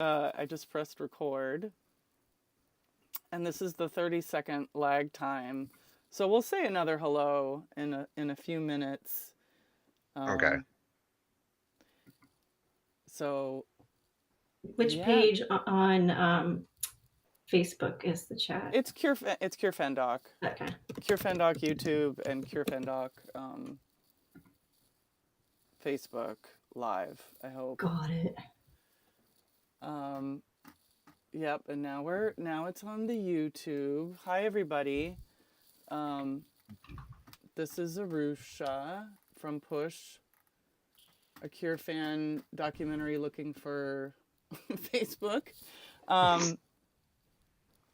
I just pressed record, and this is the 30-second lag time. So we'll say another hello in a few minutes. Okay. So Which yeah, page on Facebook is the chat? it's Cure Fendoc, Okay. Cure Fendoc YouTube, and Cure Fendoc Facebook Live. I hope. Got it. Yep, and now it's on the YouTube. Hi everybody. This is Arusha from Push, a Cure fan documentary looking for Facebook.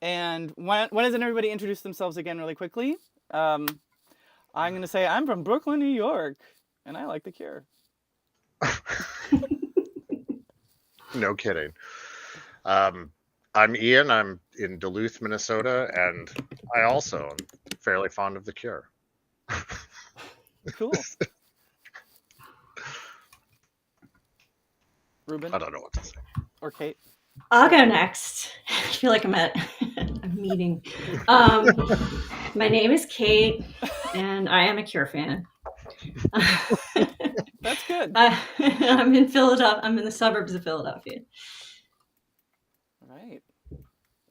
And why doesn't everybody introduce themselves again really quickly? I'm going to say I'm from Brooklyn, New York, and I like the Cure. No kidding. I'm Ian. I'm in Duluth, Minnesota, and I also am fairly fond of The Cure. Cool. Ruben? I don't know what to say. Or Kate? I'll go next. I feel like I'm at a meeting. My name is Kate, and I am a Cure fan. That's good. I'm in Philadelphia. I'm in the suburbs of Philadelphia. Right.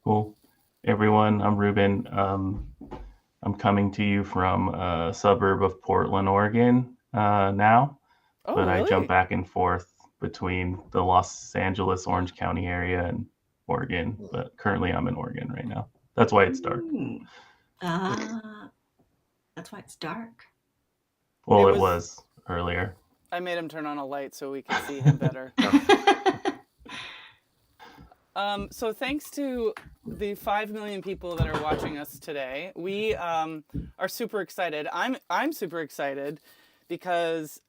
Cool. Everyone, I'm Ruben. I'm coming to you from a suburb of Portland, Oregon now, Oh, but really? I jump back and forth between the Los Angeles, Orange County area and Oregon, but currently I'm in Oregon right now. That's why it's dark. That's why it's dark. Well, it was earlier. I made him turn on a light so we could see him better. So thanks to the 5 million people that are watching us today, we are super excited. I'm super excited because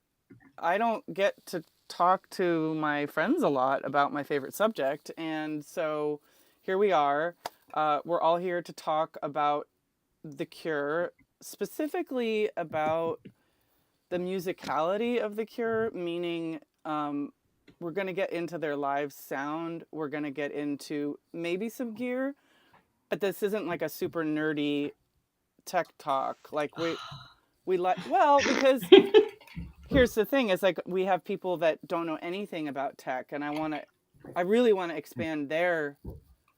I don't get to talk to my friends a lot about my favorite subject, and so here we are. We're all here to talk about The Cure, specifically about the musicality of The Cure, meaning we're going to get into their live sound. We're going to get into maybe some gear, but this isn't like a super nerdy tech talk. Like we like, well, because here's the thing, is like we have people that don't know anything about tech, and I really want to expand their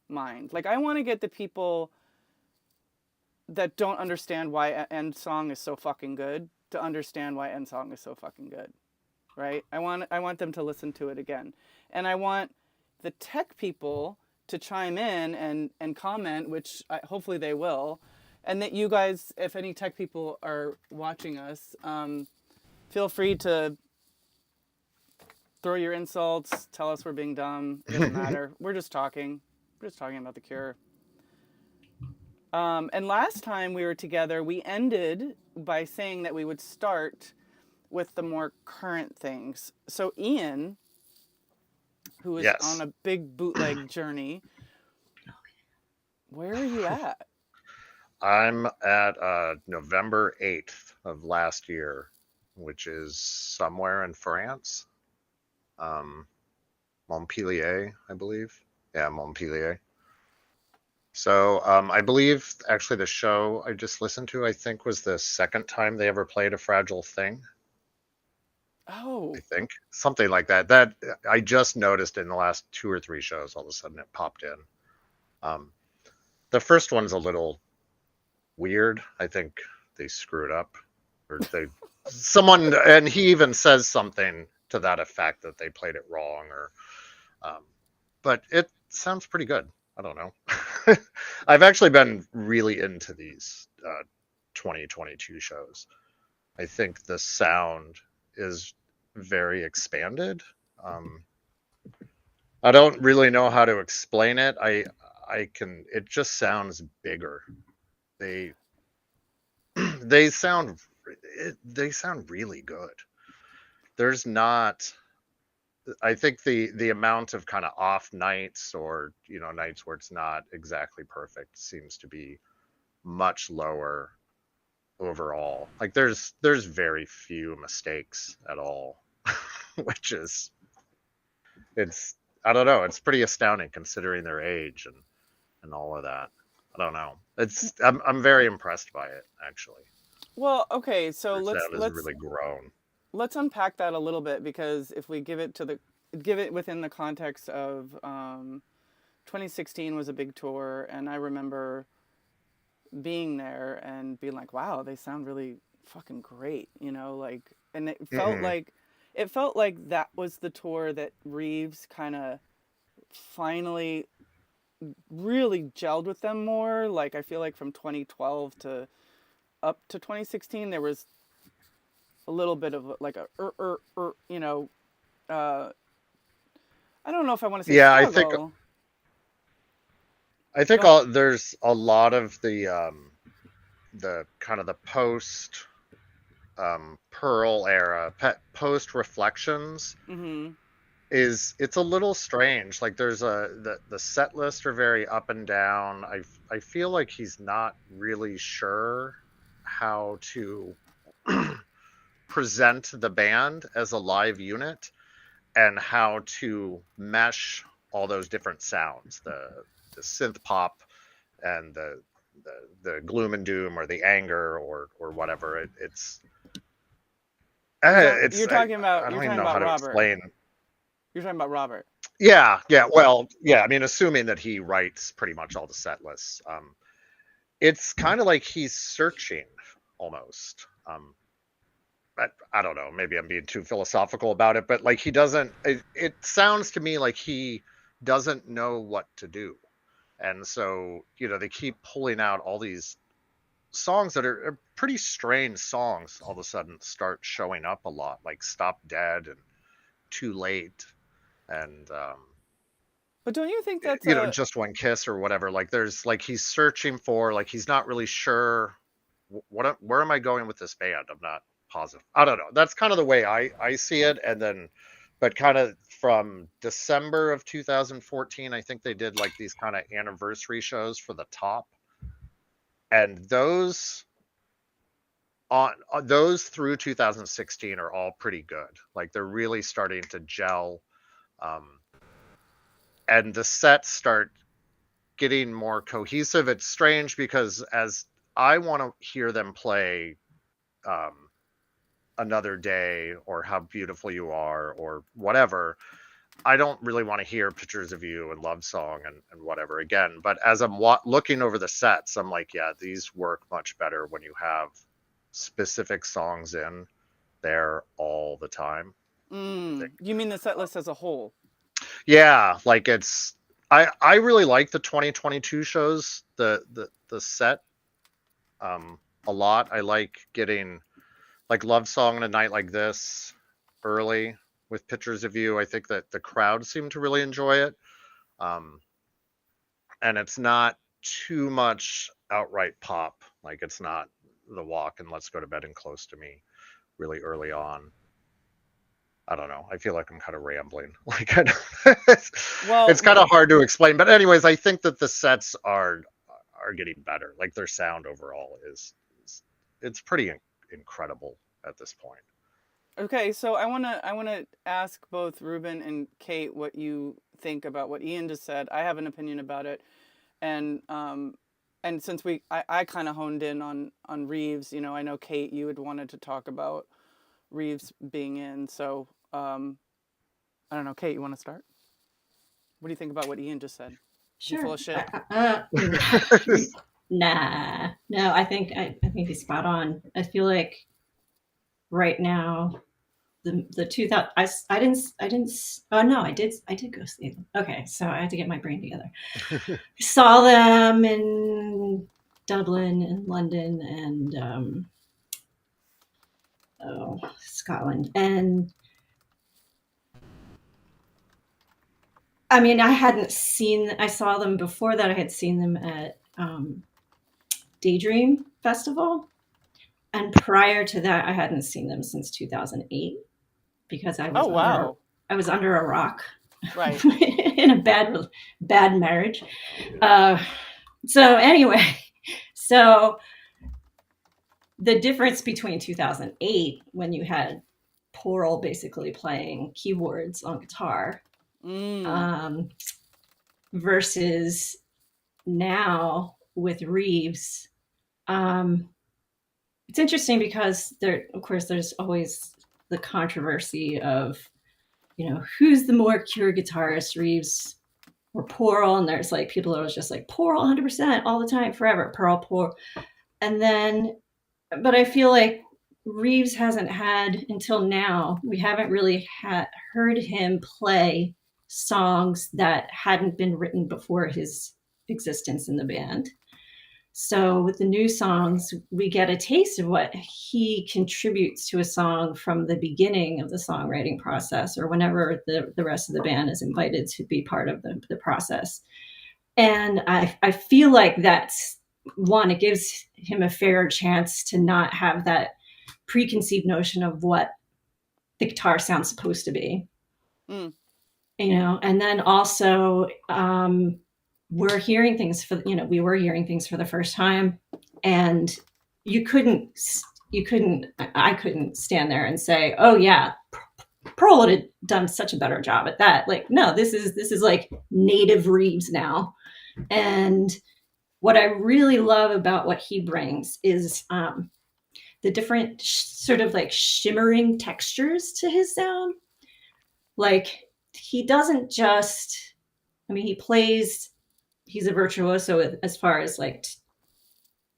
mind. Like I want to get the people that don't understand why End Song is so fucking good to understand why End Song is so fucking good. Right? I want them to listen to it again. And I want the tech people to chime in and comment, which hopefully they will. And that you guys, if any tech people are watching us, feel free to throw your insults, tell us we're being dumb. It doesn't matter. We're just talking. We're just talking about The Cure. And last time we were together, we ended by saying that we would start with the more current things. So Ian, who is on a big bootleg journey, where are you at? I'm at November 8th of last year, which is somewhere in France. Montpellier, I believe. Yeah, Montpellier. So I believe actually the show I just listened to, I think, was the second time they ever played A Fragile Thing. Oh. I think something like that. That I just noticed in the last 2 or 3 shows. All of a sudden, it popped in. The first one's a little weird. I think they screwed up, or someone, and he even says something to that effect that they played it wrong, or. But it sounds pretty good. I don't know. I've actually been really into these 2022 shows. I think the sound is very expanded. I don't really know how to explain it. It just sounds bigger. They sound really good. There's not, I think the amount of kind of off nights, or nights where it's not exactly perfect, seems to be much lower overall. Like there's very few mistakes at all, which is I don't know. It's pretty astounding considering their age and all of that. I don't know. I'm very impressed by it actually. Well, okay, so Their let's sound has let's really grown. let's unpack that a little bit, because if we give it within the context of 2016 was a big tour, and I remember being there and being like, wow, they sound really fucking great, like, and Hmm. it felt like that was the tour that Reeves kind of finally really gelled with them more. Like, I feel like from 2012 to up to 2016 there was a little bit of like a uh I don't know if I want to say Yeah, I think struggle. I think Go. all there's a lot of the kind of the post Pearl era, post Reflections Mm-hmm. it's a little strange. Like there's the set lists are very up and down. I feel like he's not really sure how to present the band as a live unit and how to mesh all those different sounds, the synth pop and the gloom and doom or the anger or whatever. You're I, talking about I you're don't even talking know about how to Robert. explain. You're talking about Robert. Yeah, yeah. Well, yeah. I mean, assuming that he writes pretty much all the set lists, it's kind of like he's searching almost. I don't know. Maybe I'm being too philosophical about it, but like he doesn't. It sounds to me like he doesn't know what to do, and so they keep pulling out all these songs that are pretty strange songs. All of a sudden, start showing up a lot, like "Stop Dead" and "Too Late," and But don't you think that's a just one kiss or whatever. Like there's like he's searching for, like he's not really sure where am I going with this band. I'm not positive. I don't know. That's kind of the way I see it. And then but kind of from December of 2014, I think they did like these kind of anniversary shows for the top, and those through 2016 are all pretty good. Like they're really starting to gel, um, and the sets start getting more cohesive. It's strange because as I want to hear them play um, Another Day or How Beautiful You Are or whatever, I don't really want to hear Pictures of You and Love Song and whatever again. But as I'm looking over the sets, I'm like, yeah, these work much better when you have specific songs in there all the time. you mean the set list as a whole? Yeah, like I really like the 2022 shows, the set a lot. I like getting like Love Song on a night like this early with Pictures of You. I think that the crowd seemed to really enjoy it. Um, and it's not too much outright pop. Like it's not The Walk and Let's Go to Bed and Close to Me really early on. I don't know. I feel like I'm kind of rambling. Like it's Well, kind of hard to explain. But anyways, I think that the sets are getting better. Like their sound overall is it's pretty incredible at this point. okay, so I want to ask both Ruben and Kate what you think about what Ian just said. I have an opinion about it, and since I kind of honed in on Reeves, I know Kate, you had wanted to talk about Reeves being in. So I don't know, Kate, you want to start? What do you think about what Ian just said? Is he Sure. full of shit? Nah, no, I think he's spot on. I feel like right now the 2000 I didn't oh no I did go see them. Okay, so I had to get my brain together. I saw them in Dublin and London and Scotland, and I mean I saw them before that. I had seen them at Daydream Festival, and prior to that I hadn't seen them since 2008 because I Oh, was under wow. I was under a rock Right. in a bad marriage. Uh, so anyway, so the difference between 2008, when you had Poral basically playing keyboards on guitar, um, versus now with Reeves. It's interesting because of course, there's always the controversy of, who's the more pure guitarist, Reeves or Pearl? And there's like people that was just like Pearl 100% all the time, forever, Pearl. And then, but I feel like Reeves hasn't had, until now, we haven't really heard him play songs that hadn't been written before his existence in the band. So with the new songs, we get a taste of what he contributes to a song from the beginning of the songwriting process, or whenever the rest of the band is invited to be part of the process. And I feel like that's one, it gives him a fair chance to not have that preconceived notion of what the guitar sound's supposed to be. And then also, we're hearing things we were hearing things for the first time, and I couldn't stand there and say, oh yeah, Pearl would have done such a better job at that. Like, no, this is like native Reeves now. And what I really love about what he brings is the different sort of like shimmering textures to his sound. Like, he doesn't just, he's a virtuoso as far as like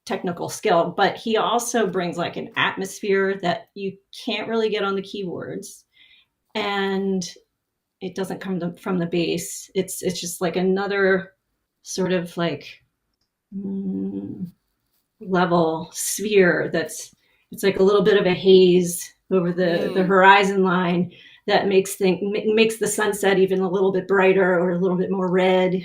technical skill, but he also brings like an atmosphere that you can't really get on the keyboards. And it doesn't come from the bass. It's just like another sort of like level sphere it's like a little bit of a haze over the horizon line that makes the sunset even a little bit brighter or a little bit more red.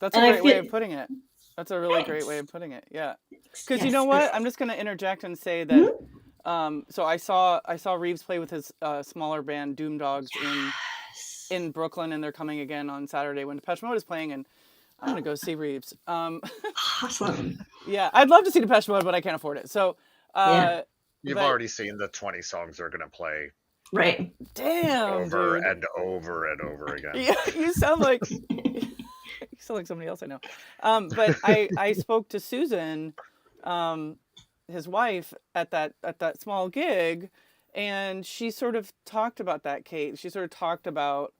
That's a great way of putting it. That's a really great way of putting it. Yeah. Because you know what? I'm just going to interject and say that so I saw Reeves play with his smaller band Doom Dogs in Brooklyn, and they're coming again on Saturday when Depeche Mode is playing, and I'm going to go see Reeves. Awesome. Yeah, I'd love to see Depeche Mode, but I can't afford it. So you've already seen the 20 songs they're going to play. Right. Damn. Over dude. and over and over again. Yeah, you sound like somebody else I know. But I spoke to Susan, his wife, at that small gig, and she sort of talked about that, Kate. She sort of talked about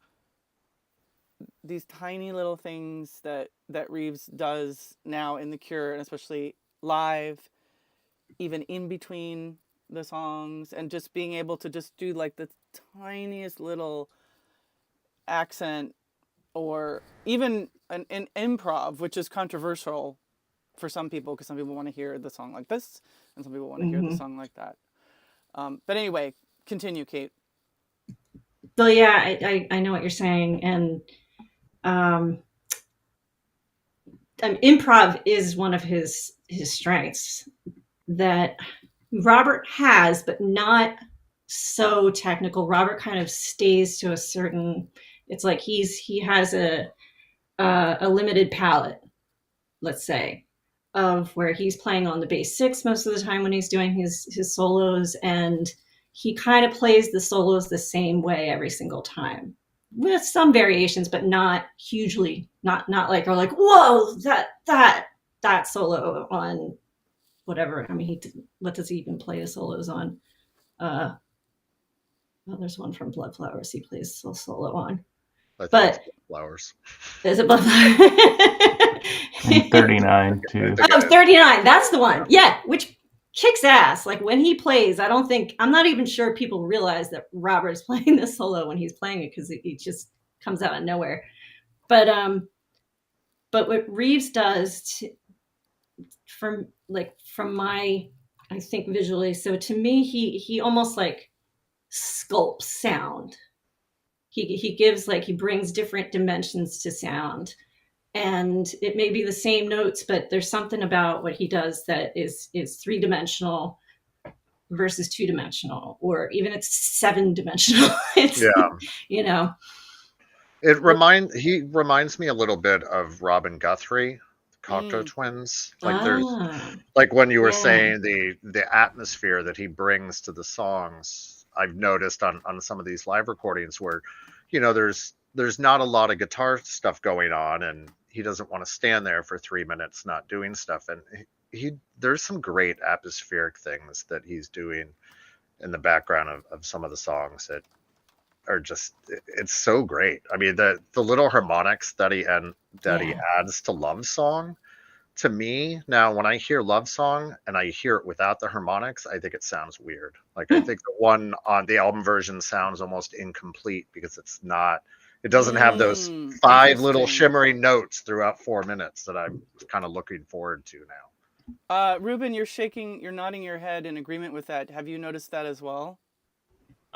these tiny little things that Reeves does now in The Cure, and especially live, even in between the songs, and just being able to just do like the tiniest little accent, or even an improv, which is controversial for some people, because some people want to hear the song like this and some people want to hear the song like that. But anyway, continue, Kate. So yeah, I know what you're saying. And improv is one of his strengths that Robert has, but not so technical. Robert kind of stays to a certain, it's like he has a limited palette, let's say, of where he's playing on the bass six most of the time when he's doing his solos, and he kind of plays the solos the same way every single time, with some variations, but not hugely, not like, or like, whoa, that solo on whatever. What does he even play his solos on? Well, there's one from Blood Flowers he plays a solo on. But Flowers. Is it Blood And 39 too. Oh, 39. That's the one. Yeah, which kicks ass. Like, when he plays, I'm not even sure people realize that Robert's playing the solo when he's playing it, because it just comes out of nowhere. But what Reeves does from my, I think, visually, so to me, he almost like sculpts sound. He gives, like, he brings different dimensions to sound, and it may be the same notes, but there's something about what he does that is 3-dimensional versus 2-dimensional, or even it's 7-dimensional. Yeah. He reminds me a little bit of Robin Guthrie, the Cocteau Twins. Like, there's, like when you were saying the atmosphere that he brings to the songs. I've noticed on some of these live recordings where, there's not a lot of guitar stuff going on, and he doesn't want to stand there for 3 minutes not doing stuff. And he there's some great atmospheric things that he's doing in the background of some of the songs that are just, it's so great. I mean, the little harmonics that he adds to Love Song, to me now, when I hear Love Song and I hear it without the harmonics, I think it sounds weird. Like, I think the one on the album version sounds almost incomplete because it doesn't have those 5 little interesting. shimmering notes throughout 4 minutes that I'm kind of looking forward to now. Ruben, you're nodding your head in agreement with that. Have you noticed that as well?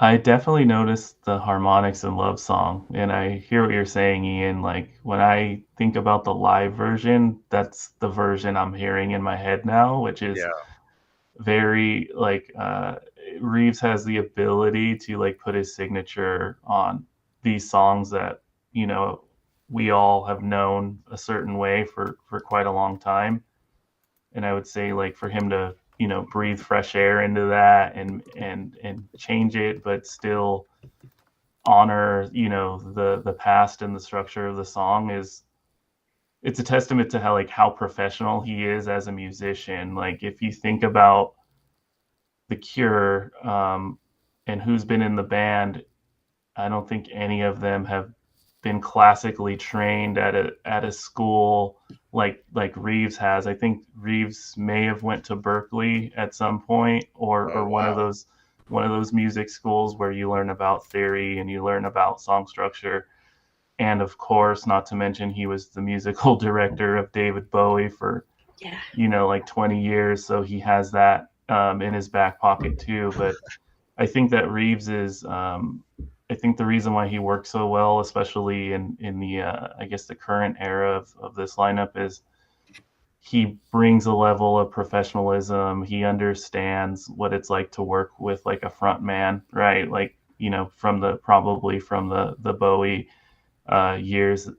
I definitely noticed the harmonics in Love Song, and I hear what you're saying, Ian. Like, when I think about the live version, that's the version I'm hearing in my head now, which is Yeah. very like Reeves has the ability to like put his signature on these songs that, we all have known a certain way for quite a long time. And I would say, like, for him to, breathe fresh air into that and change it, but still honor, the past and the structure of the song, it's a testament to how professional he is as a musician. Like, if you think about The Cure, and who's been in the band, I don't think any of them have been classically trained at a school like Reeves has. I think Reeves may have went to Berkeley at some point, or one of Wow. those music schools where you learn about theory and you learn about song structure. And of course, not to mention, he was the musical director of David Bowie for like 20 years, so he has that in his back pocket too. But I think that Reeves is I think the reason why he works so well, especially in the I guess the current era of this lineup, is he brings a level of professionalism. He understands what it's like to work with like a front man, right? Like, probably from the Bowie years.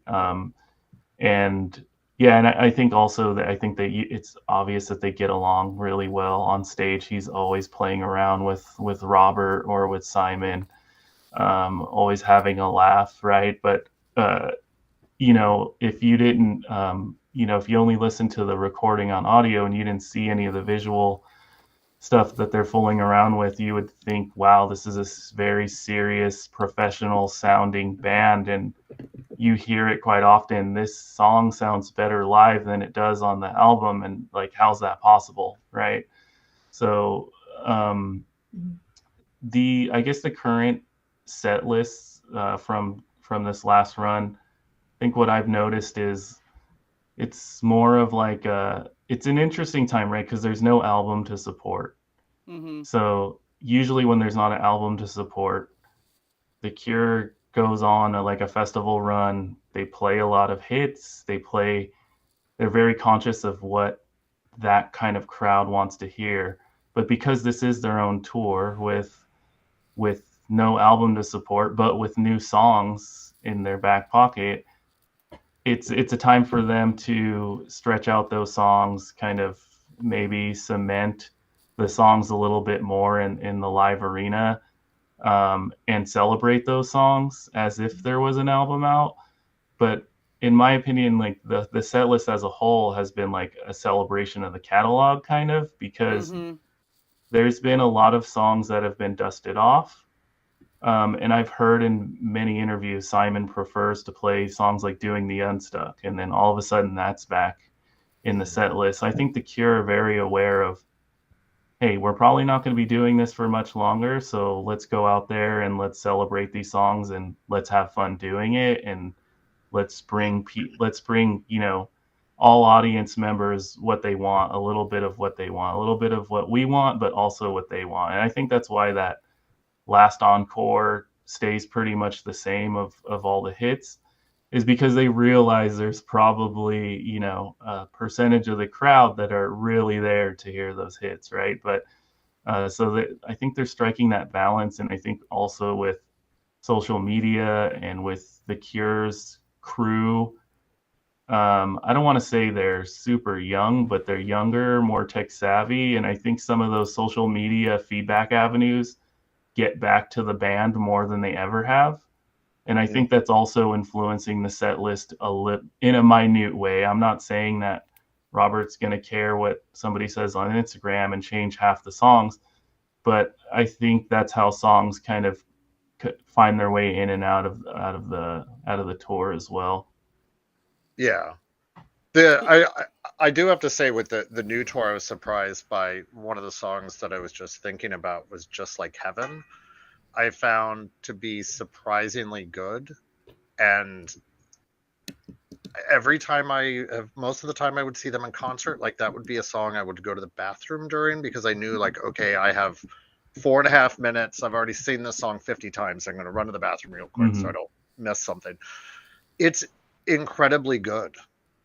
And yeah, and I think also that it's obvious that they get along really well on stage. He's always playing around with Robert or with Simon, always having a laugh, right? But if you didn't, if you only listened to the recording on audio and you didn't see any of the visual stuff that they're fooling around with, you would think, wow, this is a very serious, professional sounding band. And you hear it quite often. This song sounds better live than it does on the album. And like, how's that possible? Right. So, I guess the current set lists from this last run, I think what I've noticed is it's more of like it's an interesting time, right? Because there's no album to support. Mm-hmm. So usually when there's not an album to support, The Cure goes on like a festival run. They play a lot of hits. They're very conscious of what that kind of crowd wants to hear. But because this is their own tour with no album to support, but with new songs in their back pocket, it's a time for them to stretch out those songs, kind of maybe cement the songs a little bit more in the live arena, and celebrate those songs as if there was an album out. But in my opinion, like the set list as a whole has been like a celebration of the catalog, kind of, because there's been a lot of songs that have been dusted off. And I've heard in many interviews, Simon prefers to play songs like Doing the Unstuck, and then all of a sudden that's back in the set list. I think The Cure are very aware of, hey, we're probably not going to be doing this for much longer, so let's go out there and let's celebrate these songs and let's have fun doing it, and let's bring all audience members what they want, a little bit of what they want, a little bit of what we want, but also what they want. And I think that's why that last encore stays pretty much the same of all the hits, is because they realize there's probably a percentage of the crowd that are really there to hear those hits, right? But so that I think they're striking that balance. And I think also with social media and with the Cure's crew, I don't want to say they're super young, but they're younger, more tech savvy, and I think some of those social media feedback avenues get back to the band more than they ever have. And I think that's also influencing the set list in a minute way. I'm not saying that Robert's going to care what somebody says on Instagram and change half the songs, but I think that's how songs kind of find their way in and out of the tour as well. Yeah. I do have to say with the new tour, I was surprised by one of the songs that I was just thinking about was Just Like Heaven. I found to be surprisingly good, and most of the time I would see them in concert, like that would be a song I would go to the bathroom during, because I knew, like, okay, I have 4.5 minutes. I've already seen this song 50 times. I'm going to run to the bathroom real quick so I don't miss something. It's incredibly good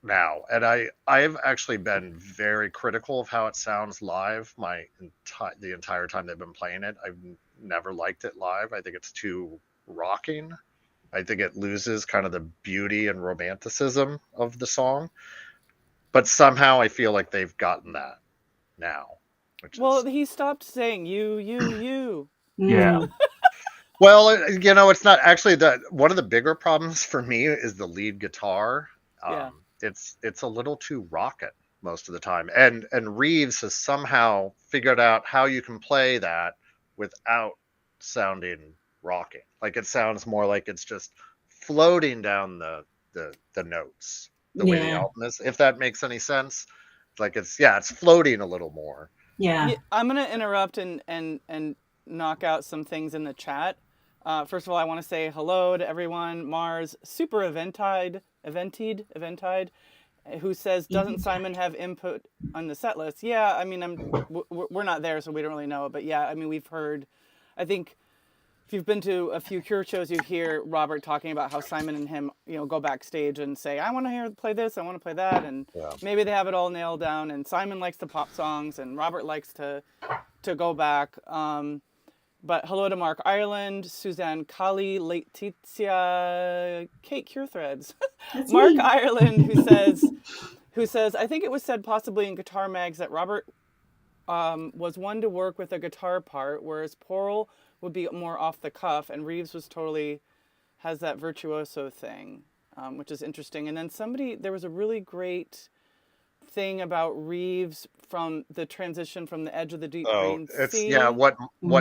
now, and I've actually been very critical of how it sounds live the entire time they've been playing it. I've never liked it live. I think it's too rocking. I think it loses kind of the beauty and romanticism of the song, but somehow I feel like they've gotten that now. He stopped saying you. Yeah. Well, it's not actually one of the bigger problems for me is the lead guitar. Yeah. It's a little too rocket most of the time, and Reeves has somehow figured out how you can play that without sounding rocking. Like, it sounds more like it's just floating down the notes the way the album is, if that makes any sense. Like, it's floating a little more. Yeah. I'm gonna interrupt and knock out some things in the chat. First of all, I want to say hello to everyone. Mars, super eventide, who says, doesn't Simon have input on the set list? Yeah, I mean, we're not there, so we don't really know. But yeah, I mean, we've heard, I think if you've been to a few Cure shows, you hear Robert talking about how Simon and him, go backstage and say, I want to play this, I want to play that. And maybe they have it all nailed down. And Simon likes the pop songs and Robert likes to go back. But hello to Mark Ireland, Suzanne Kali, Laetitia, Kate Cure Threads. Mark Ireland, who says, I think it was said possibly in Guitar Mags that Robert was one to work with a guitar part, whereas Porl would be more off the cuff, and Reeves has that virtuoso thing, which is interesting. And then there was a really great thing about Reeves from the transition from the edge of the deep green sea. What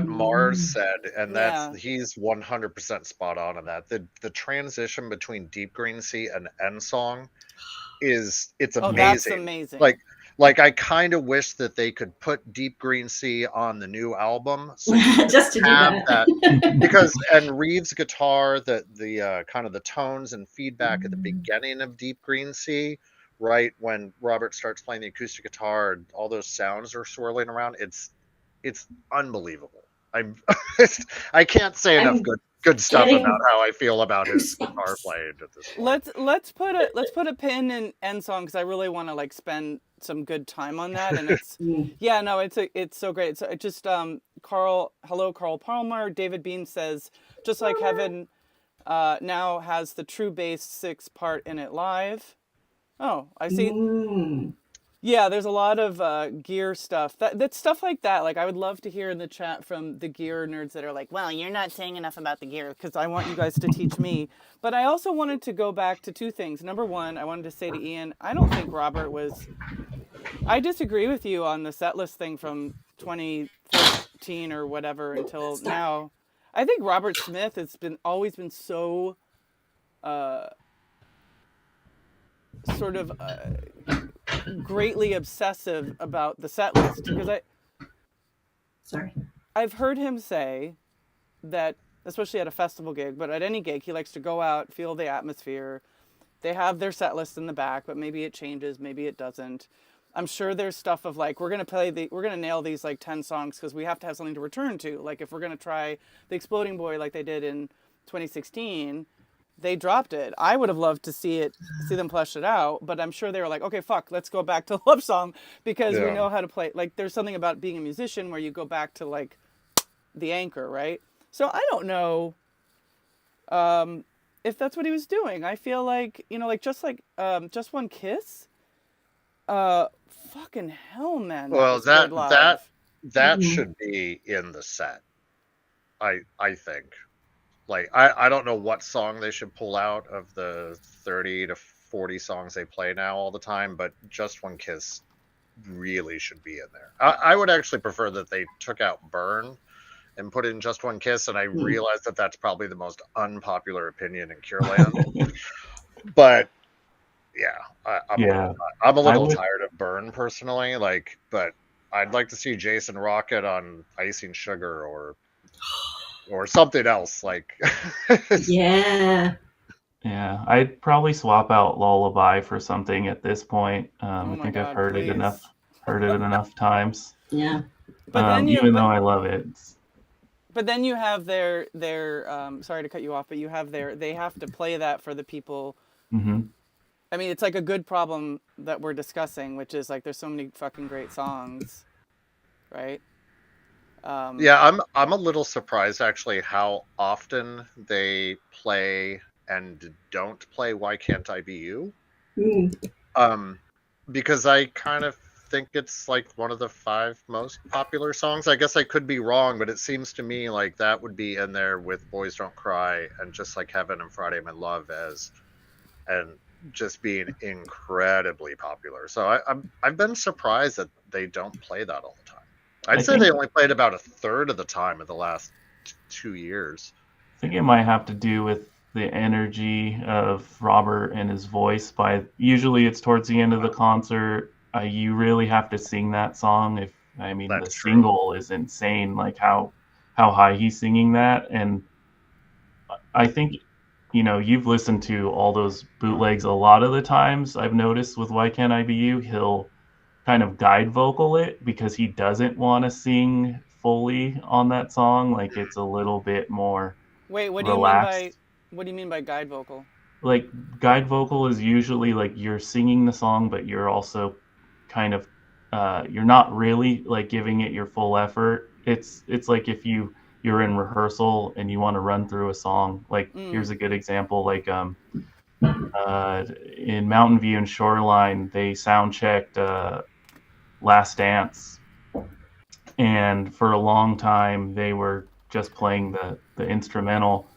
Mars said, and he's 100% spot on that. The transition between Deep Green Sea and End Song it's amazing. That's amazing. Like I kind of wish that they could put Deep Green Sea on the new album, so just to do that. because Reeves' guitar, the kind of the tones and feedback at the beginning of Deep Green Sea, right when Robert starts playing the acoustic guitar and all those sounds are swirling around, it's unbelievable. I can't say enough good stuff about how I feel about his guitar playing at this point. Let's put a pin in End Song, because I really want to spend some good time on that. And it's it's so great. So it just Carl Palmer, David Bean says, Just Like Heaven now has the true bass 6 part in it live. Oh, I see. Yeah, there's a lot of gear stuff. That's stuff like that. Like, I would love to hear in the chat from the gear nerds that are like, well, you're not saying enough about the gear, because I want you guys to teach me. But I also wanted to go back to two things. Number one, I wanted to say to Ian, I don't think Robert was... I disagree with you on the setlist thing from 2013 or whatever until now. I think Robert Smith has always been so... sort of greatly obsessive about the set list, because I've heard him say that, especially at a festival gig, but at any gig, he likes to go out, feel the atmosphere. They have their set list in the back, but maybe it changes, maybe it doesn't. I'm sure there's stuff of we're gonna nail these 10 songs because we have to have something to return to. Like, if we're gonna try the Exploding Boy like they did in 2016, they dropped it. I would have loved to see them flesh it out, but I'm sure they were like, okay, fuck, let's go back to Love Song, because we know how to play. Like, there's something about being a musician where you go back to the anchor, right? So I don't know if that's what he was doing. I feel like, Just One Kiss. Fucking hell, man. Well, that should be in the set. I think. Like I don't know what song they should pull out of the 30 to 40 songs they play now all the time, but Just One Kiss really should be in there. I would actually prefer that they took out Burn and put in Just One Kiss, and I realize that that's probably the most unpopular opinion in Cure Land. But yeah, I'm a little tired of Burn personally. Like, but I'd like to see Jason Rocket on Icing Sugar or something else. Like, Yeah. Yeah, I'd probably swap out Lullaby for something at this point. I my think I've God, heard please. it enough times. Yeah. But then even though I love it. But then you have their sorry to cut you off, but you have they have to play that for the people. Mm-hmm. I mean, it's like a good problem that we're discussing, which is like there's so many fucking great songs, right? Yeah, I'm a little surprised actually how often they play and don't play Why Can't I Be You? Because I kind of think it's like one of the 5 most popular songs. I guess I could be wrong, but it seems to me like that would be in there with Boys Don't Cry and Just Like Heaven and Friday My Love and just being incredibly popular. So I've been surprised that they don't play that all the time. I'd say they only played about a third of the time in the last 2 years. I think it might have to do with the energy of Robert and his voice. Usually it's towards the end of the concert. You really have to sing that song. The single is insane, like how high he's singing that. And I think, you've listened to all those bootlegs a lot of the times. I've noticed with Why Can't I Be You, he'll kind of guide vocal it because he doesn't want to sing fully on that song. Like it's a little bit more Wait, what relaxed. do you mean by guide vocal? Like guide vocal is usually like you're singing the song, but you're also kind of you're not really like giving it your full effort. It's like if you're in rehearsal and you want to run through a song. Like here's a good example. Like in Mountain View and Shoreline, they sound checked Last Dance, and for a long time they were just playing the instrumental,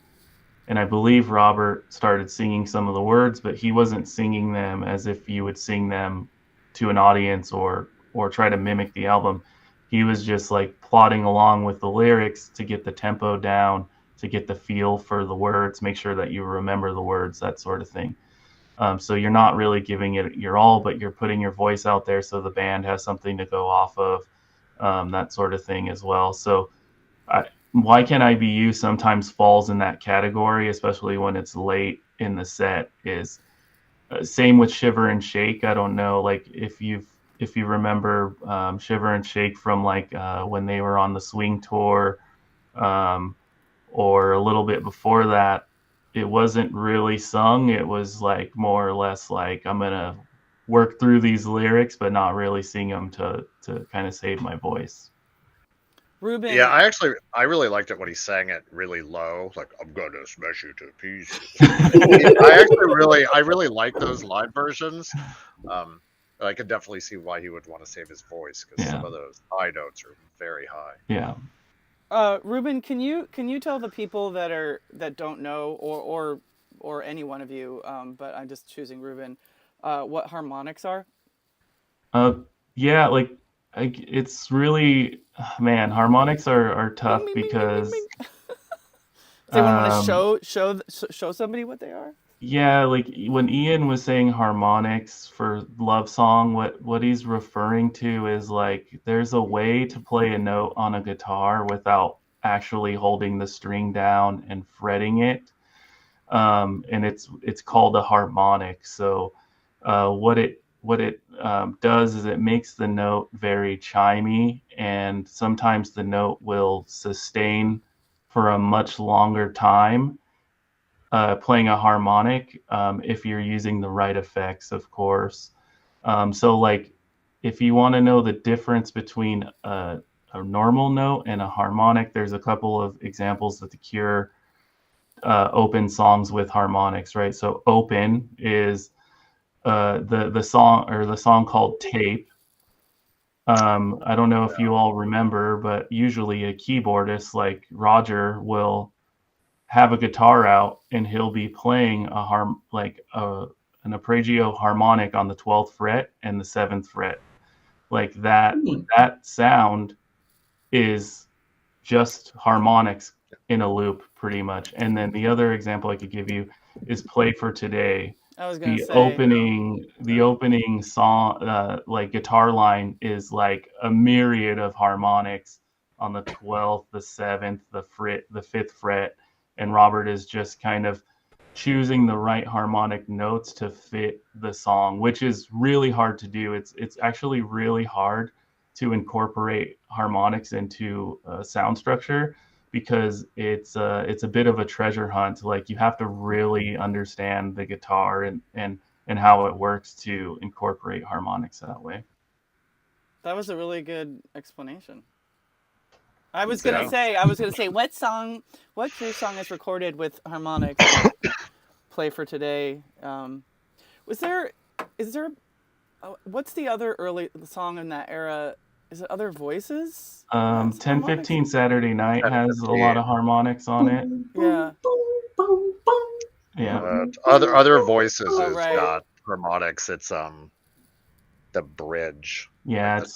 and I believe Robert started singing some of the words, but he wasn't singing them as if you would sing them to an audience or try to mimic the album. He was just like plodding along with the lyrics to get the tempo down, to get the feel for the words, make sure that you remember the words, that sort of thing. So you're not really giving it your all, but you're putting your voice out there so the band has something to go off of, that sort of thing as well. So Why Can't I Be You sometimes falls in that category, especially when it's late in the set. Is same with Shiver and Shake. I don't know, like if you remember Shiver and Shake from like when they were on the Swing tour, or a little bit before that. It wasn't really sung. It was like more or less like I'm gonna work through these lyrics, but not really sing them to kind of save my voice. Ruben. Yeah, I really liked it when he sang it really low, like I'm gonna smash you to pieces. I really like those live versions. I could definitely see why he would want to save his voice because some of those high notes are very high. Yeah. Ruben, can you tell the people that don't know or any one of you, but I'm just choosing Ruben, what harmonics are? Yeah, like it's really, man, harmonics are tough because Does anyone want to show somebody what they are? Yeah, like when Ian was saying harmonics for Love Song, what he's referring to is like there's a way to play a note on a guitar without actually holding the string down and fretting it, and it's called a harmonic. So what it does is it makes the note very chimey, and sometimes the note will sustain for a much longer time. Playing a harmonic, if you're using the right effects, of course. So like if you want to know the difference between a normal note and a harmonic, there's a couple of examples that The Cure open songs with harmonics, right? So Open is the song called Tape. I don't know if you all remember, but usually a keyboardist like Roger will have a guitar out and he'll be playing an arpeggio harmonic on the 12th fret and the 7th fret. Like that sound is just harmonics in a loop pretty much. And then the other example I could give you is Play for Today. I was gonna The say. opening song, like guitar line, is like a myriad of harmonics on the 12th, the 7th, the 5th fret, and Robert is just kind of choosing the right harmonic notes to fit the song, which is really hard to do. It's actually really hard to incorporate harmonics into a sound structure because it's a bit of a treasure hunt. Like you have to really understand the guitar and how it works to incorporate harmonics that way. That was a really good explanation. I was Yeah. gonna say, what Cure song is recorded with harmonics? Play for Today. Is there, what's the other early song in that era? Is it Other Voices? Has harmonics? 10:15 Saturday Night has a lot of harmonics on it. Yeah. Yeah. Other Voices Oh, is right. got harmonics. It's the bridge. Yeah, Like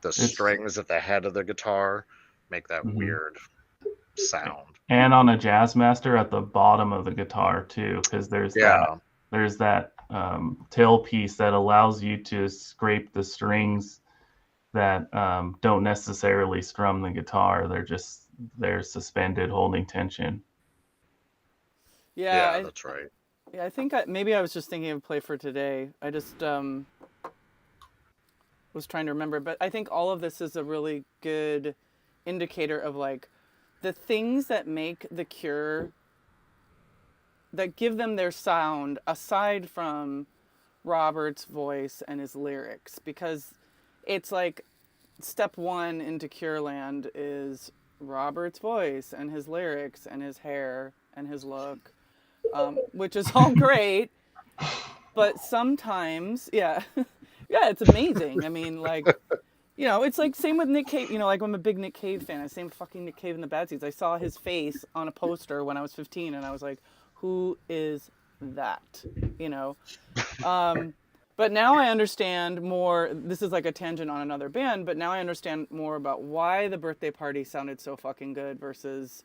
the strings at the head of the guitar make that Mhm. weird sound. And on a Jazz Master at the bottom of the guitar too, because there's that tailpiece that allows you to scrape the strings that don't necessarily strum the guitar. They're suspended, holding tension. Yeah, That's right. Yeah, I think maybe I was just thinking of Play for Today. I just was trying to remember, but I think all of this is a really good indicator of like the things that make the Cure, that give them their sound, aside from Robert's voice and his lyrics, because it's like step one into Cure Land is Robert's voice and his lyrics and his hair and his look, which is all great, but sometimes, yeah, it's amazing. I mean, like, it's like same with Nick Cave. Like I'm a big Nick Cave fan. I same fucking Nick Cave and the Bad Seeds. I saw his face on a poster when I was 15, and I was like, who is that? But now I understand more. This is like a tangent on another band, but now I understand more about why the Birthday Party sounded so fucking good versus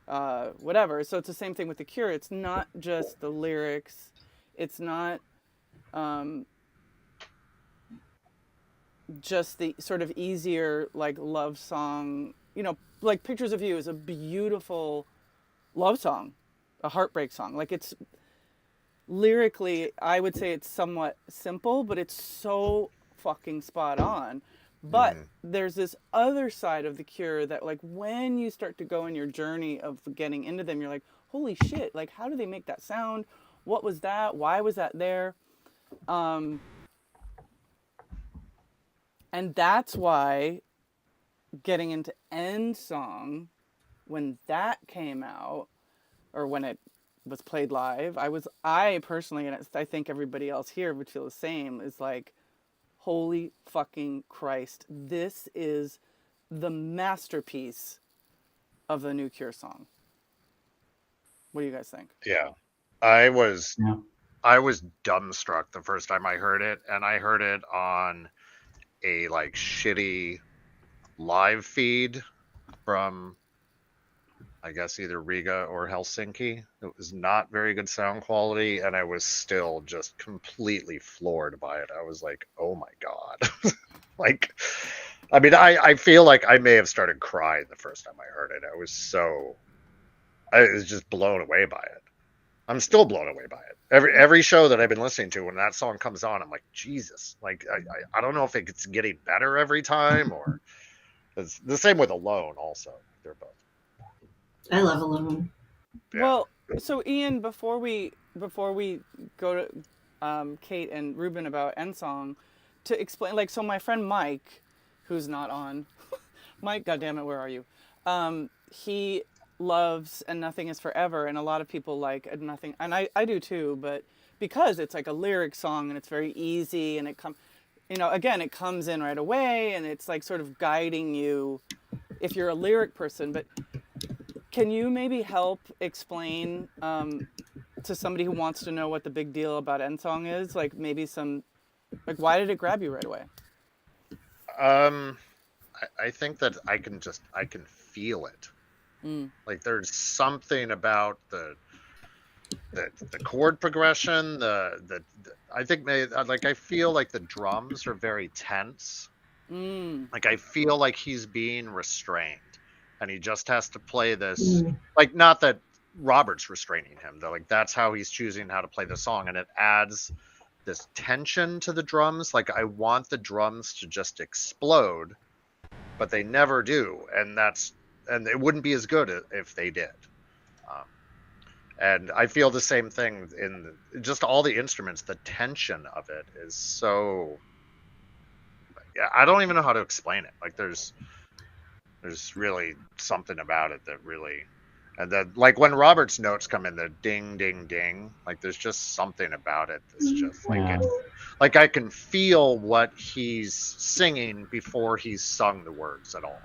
whatever. So it's the same thing with The Cure. It's not just the lyrics. It's not just the sort of easier like love song. Like Pictures of You is a beautiful love song, a heartbreak song. Like it's lyrically, I would say it's somewhat simple, but it's so fucking spot on. But there's this other side of The Cure that, like, when you start to go in your journey of getting into them, you're like, holy shit, like, how do they make that sound? What was that? Why was that there? And that's why getting into End Song, when that came out, or when it was played live, I personally, and I think everybody else here would feel the same, is like, holy fucking Christ, this is the masterpiece of the new Cure song. What do you guys think? Yeah. I was dumbstruck the first time I heard it, and I heard it on a like shitty live feed from I guess either Riga or Helsinki. It was not very good sound quality, and I was still just completely floored by it. I was like, oh my God. Like, I mean, I feel like I may have started crying the first time I heard it. I was just blown away by it. I'm still blown away by it. Every show that I've been listening to, when that song comes on, I'm like, Jesus. Like, I don't know if it's getting better every time, or it's the same with Alone also. They're both. I love Alone. Yeah. Well, so Ian, before we go to Kate and Ruben about End Song, to explain, like, so my friend Mike, who's not on, Mike, goddammit, where are you? He loves And Nothing Is Forever, and a lot of people like And Nothing, and I do too, but because it's like a lyric song and it's very easy, and you know, again, it comes in right away and it's like sort of guiding you if you're a lyric person. But can you maybe help explain to somebody who wants to know what the big deal about End Song is? Like maybe some, like why did it grab you right away? I think that I can feel it. Like there's something about the chord progression, the I think like I feel like the drums are very tense. Like I feel like he's being restrained, and he just has to play this. Like not that Robert's restraining him, though. Like that's how he's choosing how to play the song, and it adds this tension to the drums. Like I want the drums to just explode, but they never do, and it wouldn't be as good if they did. And I feel the same thing in just all the instruments. The tension of it is so. I don't even know how to explain it. Like there's really something about it that really, and then like when Robert's notes come in, the ding ding ding. Like there's just something about it that's just like it. Like I can feel what he's singing before he's sung the words at all.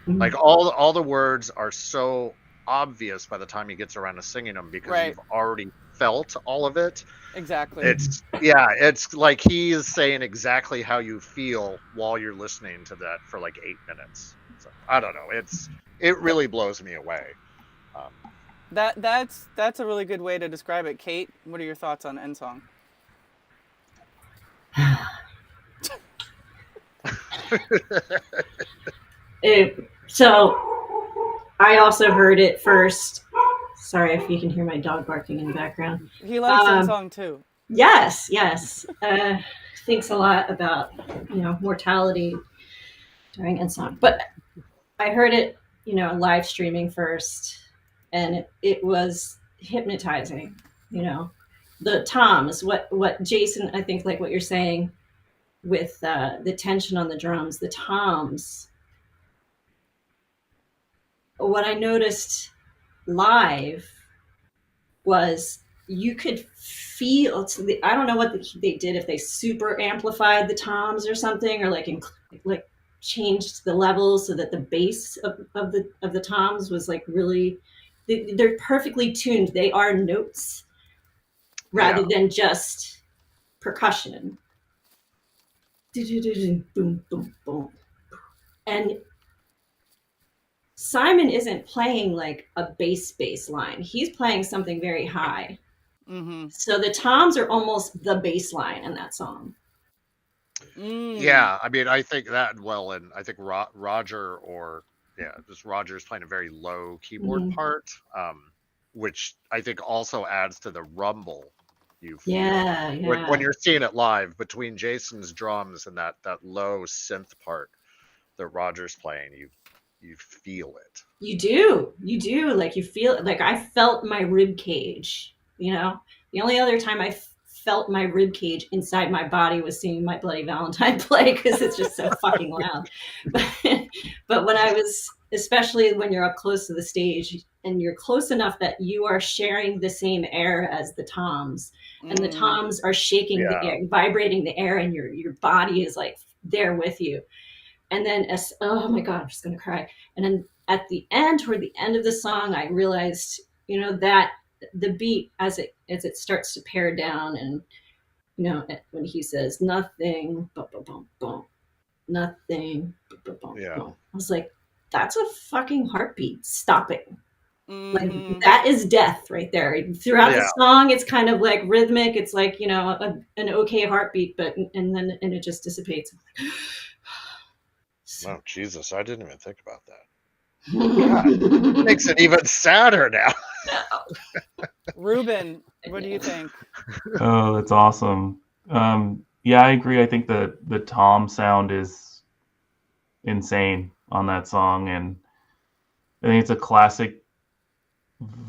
Like all the words are so obvious by the time he gets around to singing them because you've already felt all of it. Exactly. It's like he is saying exactly how you feel while you're listening to that for like 8 minutes. So, I don't know. It really blows me away. That's a really good way to describe it. Kate, what are your thoughts on End Song? So I also heard it first. Sorry if you can hear my dog barking in the background. He likes End Song too. Yes. Thinks a lot about, mortality during End Song. But I heard it, live streaming first, and it was hypnotizing. The toms, what Jason, I think, like what you're saying with the tension on the drums, the toms. What I noticed live was you could feel. I don't know what they did, if they super amplified the toms or something, or like changed the levels so that the bass of the toms was like really. They're perfectly tuned. They are notes rather than just percussion. Boom, boom, boom, and Simon isn't playing like a bass line. He's playing something very high. So the toms are almost the bass line in that song. Yeah, I mean, I think that and I think Roger just Roger's playing a very low keyboard part, which I think also adds to the rumble you feel when you're seeing it live between Jason's drums and that low synth part that Roger's playing. You feel it. You do. Like you feel it. Like I felt my rib cage. The only other time I felt my rib cage inside my body was seeing My Bloody Valentine play, because it's just so fucking loud. But when I was, especially when you're up close to the stage and you're close enough that you are sharing the same air as the toms, and the toms are shaking the air, vibrating the air, and your body is like there with you. And then, oh my God, I'm just going to cry. And then at the end, toward the end of the song, I realized, that the beat, as it starts to pare down, and, when he says nothing, boom, boom, boom, boom, nothing, boom, boom, boom, boom. I was like, that's a fucking heartbeat stopping. Like that is death right there. Throughout the song, it's kind of like rhythmic. It's like, an okay heartbeat, but and it just dissipates. Oh, Jesus, I didn't even think about that. God, makes it even sadder now. Ruben, what do you think? Oh, that's awesome. Yeah, I agree. I think the tom sound is insane on that song, and I think it's a classic,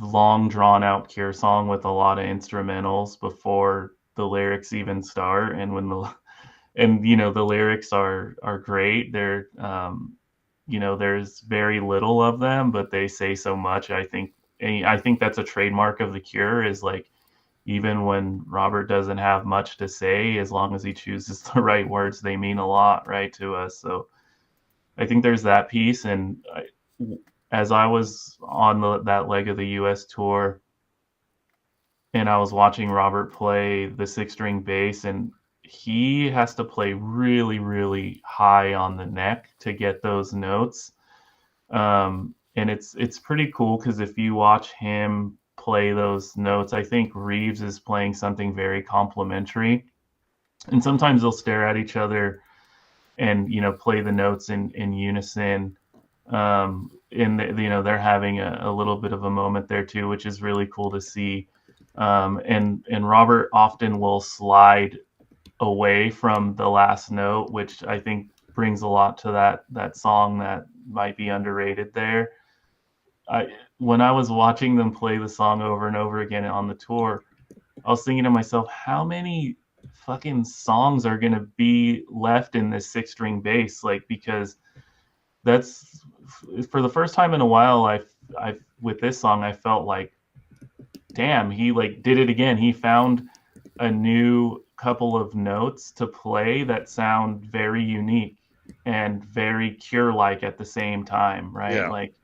long drawn out Cure song with a lot of instrumentals before the lyrics even start, and when the lyrics are great. They're there's very little of them, but they say so much. I think that's a trademark of the Cure, is like even when Robert doesn't have much to say, as long as he chooses the right words, they mean a lot, right, to us. So I think there's that piece. And as I was on that leg of the U.S. tour, and I was watching Robert play the six string bass, and he has to play really, really high on the neck to get those notes. And it's pretty cool because if you watch him play those notes, I think Reeves is playing something very complimentary. And sometimes they'll stare at each other and play the notes in unison. They're having a little bit of a moment there too, which is really cool to see. And Robert often will slide away from the last note, which I think brings a lot to that song that might be underrated there. When I was watching them play the song over and over again on the tour, I was thinking to myself, how many fucking songs are gonna be left in this six string bass? Like, because that's for the first time in a while, I with this song, I felt like, damn, he like did it again. He found a new couple of notes to play that sound very unique and very Cure-like at the same time, right? Yeah. Like,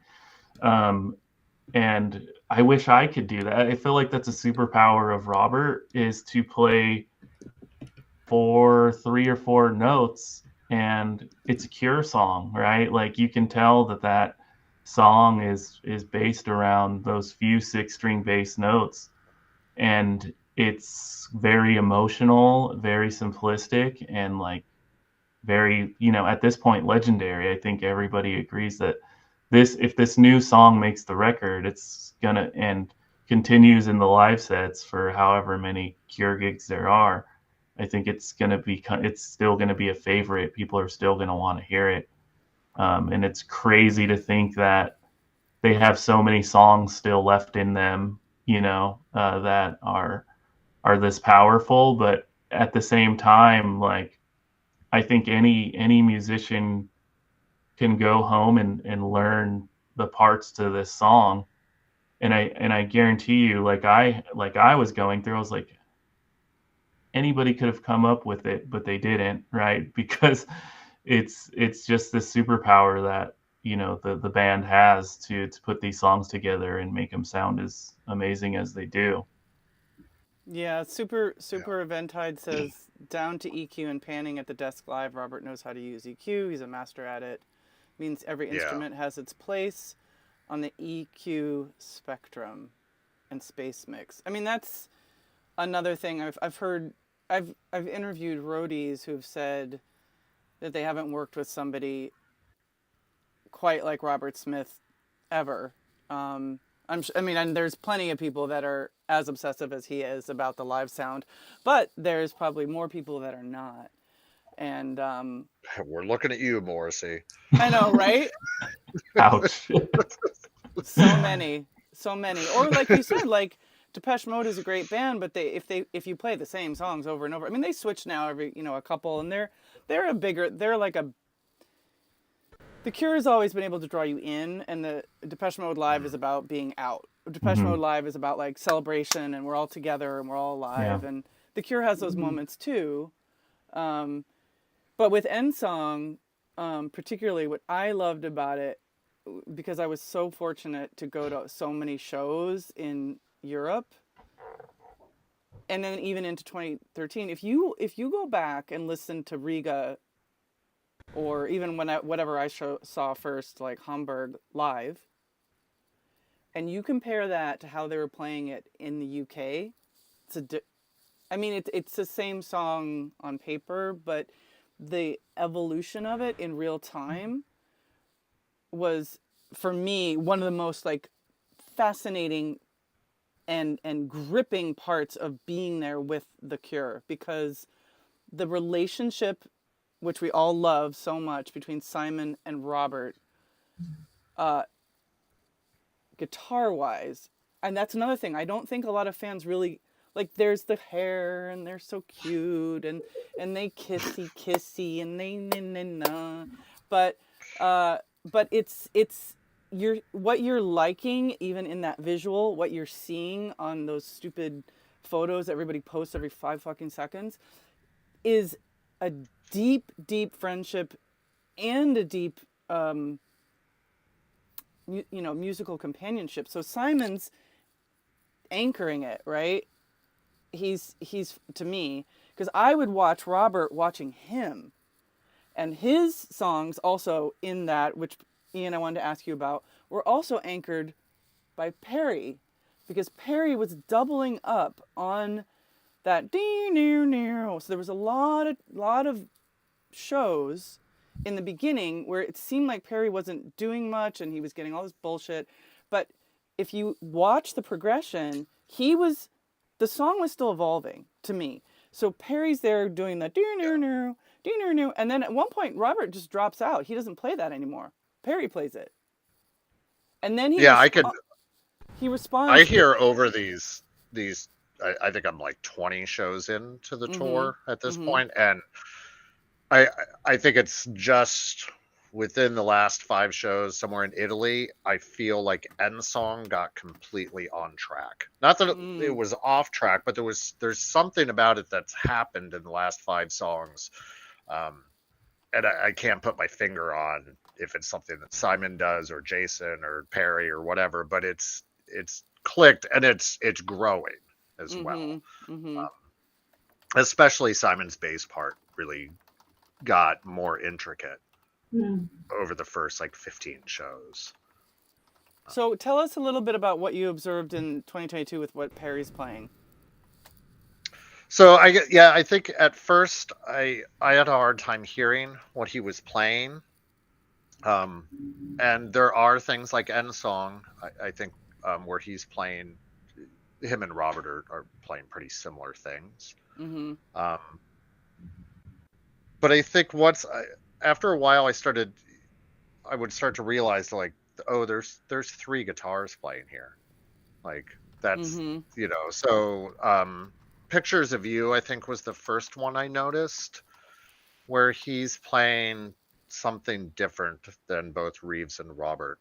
and I wish I could do that. I feel like that's a superpower of Robert, is to play three or four notes, and it's a Cure song, right? Like, you can tell that song is based around those few six string bass notes, and it's very emotional, very simplistic, and like very, at this point, legendary. I think everybody agrees that if this new song makes the record, it's gonna, and continues in the live sets for however many Cure gigs there are, I think it's still gonna be a favorite. People are still gonna want to hear it. And it's crazy to think that they have so many songs still left in them, that are this powerful. But at the same time, like, I think any musician can go home and learn the parts to this song, and I guarantee you, like I was going through, I was like, anybody could have come up with it, but they didn't, right? Because it's just this superpower that the band has to put these songs together and make them sound as amazing as they do. Yeah, Super Eventide says, down to EQ and panning at the desk live. Robert knows how to use EQ. He's a master at it. Means every Yeah. instrument has its place on the EQ spectrum and space mix. I mean, that's another thing I've heard. I've interviewed roadies who've said that they haven't worked with somebody quite like Robert Smith ever. And there's plenty of people that are as obsessive as he is about the live sound, but there's probably more people that are not. And We're looking at you, Morrissey. I know, right? Ouch. So many. Or like you said, like Depeche Mode is a great band, but if you play the same songs over and over, I mean, they switch now every a couple, and The Cure has always been able to draw you in, and the Depeche Mode Live is about being out. Depeche Mode Live is about like celebration, and we're all together and we're all alive. Yeah. And The Cure has those moments too. But with End Song, particularly, what I loved about it, because I was so fortunate to go to so many shows in Europe, and then even into 2013, if you go back and listen to Riga, or even whatever I saw first, like Hamburg live, and you compare that to how they were playing it in the UK, it's the same song on paper, but the evolution of it in real time was, for me, one of the most like fascinating and gripping parts of being there with The Cure, because the relationship, which we all love so much, between Simon and Robert, guitar-wise, and that's another thing. I don't think a lot of fans really, like, there's the hair, and they're so cute, and they kissy, and they na, but it's what you're liking, even in that visual, what you're seeing on those stupid photos everybody posts every 5 fucking seconds, is a deep, deep friendship and a deep, musical companionship. So Simon's anchoring it, right? He's to me, because I would watch Robert watching him, and his songs also in that, which Ian, I wanted to ask you about, were also anchored by Perry, because Perry was doubling up on that dee near near. So there was a lot of shows in the beginning where it seemed like Perry wasn't doing much and he was getting all this bullshit. But if you watch the progression, the song was still evolving to me. So Perry's there doing the dee near near, dee near near, and then at one point Robert just drops out. He doesn't play that anymore. Perry plays it. And then Yeah, he responds. I hear over these. I think I'm like 20 shows into the tour at this point, and I think it's just within the last 5 shows somewhere in Italy. I feel like End Song got completely on track. Not that it was off track, but there's something about it that's happened in the last 5 songs, and I can't put my finger on if it's something that Simon does or Jason or Perry or whatever, but it's clicked and it's growing as well. Especially Simon's bass part really got more intricate over the first like 15 shows. So tell us a little bit about what you observed in 2022 with what Perry's playing. So I think at first I had a hard time hearing what he was playing. And there are things like End Song, I think, where he's playing, him and Robert are playing pretty similar things. But I think after a while I would start to realize like, oh, there's 3 guitars playing here. Like that's, so Pictures of You, I think, was the first one I noticed where he's playing something different than both Reeves and Robert.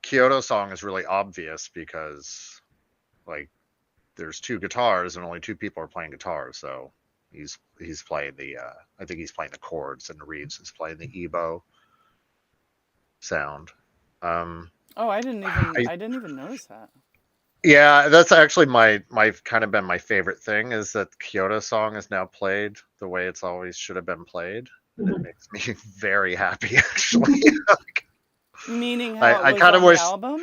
Kyoto Song is really obvious because like there's 2 guitars and only 2 people are playing guitars, so he's playing I think he's playing the chords and Reeves is playing the EBow sound. I didn't even notice that. Yeah, that's actually my kind of been my favorite thing, is that Kyoto Song is now played the way it's always should have been played. It makes me very happy, actually. Meaning how I it was kind of on wish, the album?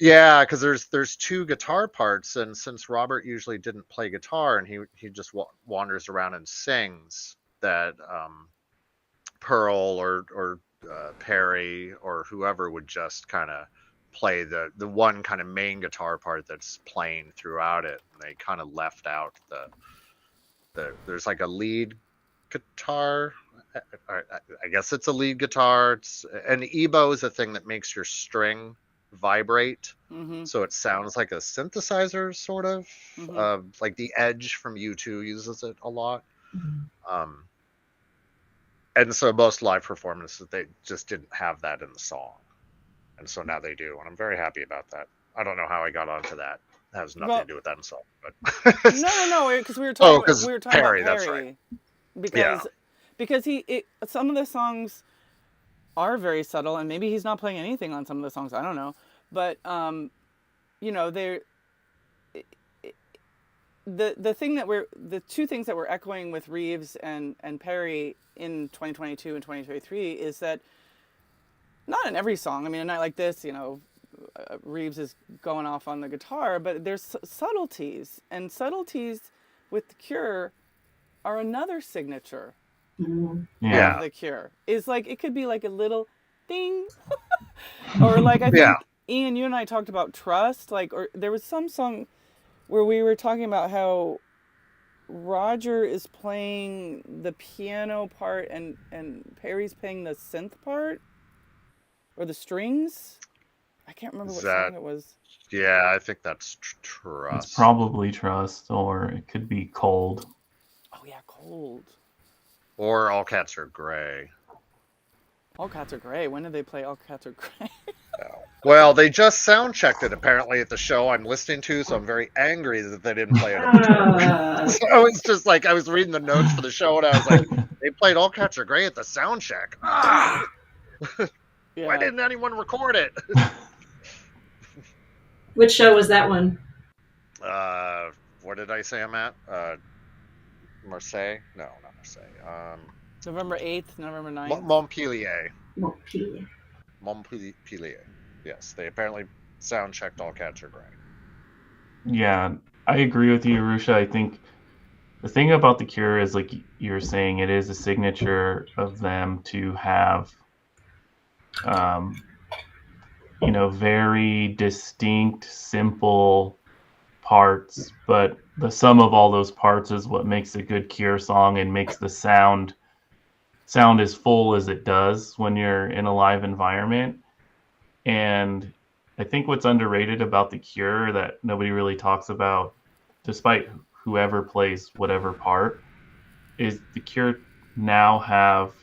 yeah, because there's 2 guitar parts, and since Robert usually didn't play guitar and he just wanders around and sings, that Pearl or Perry or whoever would just kind of play the one kind of main guitar part that's playing throughout it, and they kind of left out there's like a lead guitar. I guess it's a lead guitar. An EBow is a thing that makes your string vibrate, so it sounds like a synthesizer, sort of. Like the Edge from U2 uses it a lot. And so most live performances, they just didn't have that in the song. And so now they do, and I'm very happy about that. I don't know how I got onto that. It has nothing to do with that song, but no, because we were talking about Perry. That's right. Because some of the songs are very subtle, and maybe he's not playing anything on some of the songs. I don't know, but they're the 2 things that we're echoing with Reeves and Perry in 2022 and 2023 is that not in every song. I mean, a night like this, Reeves is going off on the guitar, but there's subtleties, and subtleties with The Cure are another signature. Yeah. Of The Cure is like, it could be like a little ding, or like I think Ian, you and I talked about Trust, or there was some song where we were talking about how Roger is playing the piano part and Perry's playing the synth part. Or the strings? I can't remember what song it was. Yeah, I think that's Trust. It's probably Trust, or it could be Cold. Oh yeah, Cold. Or All Cats Are Gray. All Cats Are Gray. When did they play All Cats Are Gray? No. Well, they just sound checked it apparently at the show I'm listening to, so I'm very angry that they didn't play it at the tour. So it's just like I was reading the notes for the show and I was like, they played All Cats Are Great at the sound check. Ah, why Yeah. didn't anyone record it? Which show was that one? What did I say I'm at? Marseille? No, not Marseille. November 8th, November 9th. Montpellier. Montpellier. Montpellier. Yes, they apparently sound checked All Cats Are Great. Yeah, I agree with you, Arusha. I think the thing about The Cure is, like you're saying, it is a signature of them to have, very distinct, simple parts, but the sum of all those parts is what makes a good Cure song and makes the sound as full as it does when you're in a live environment. And I think what's underrated about The Cure that nobody really talks about, despite whoever plays whatever part, is The Cure now have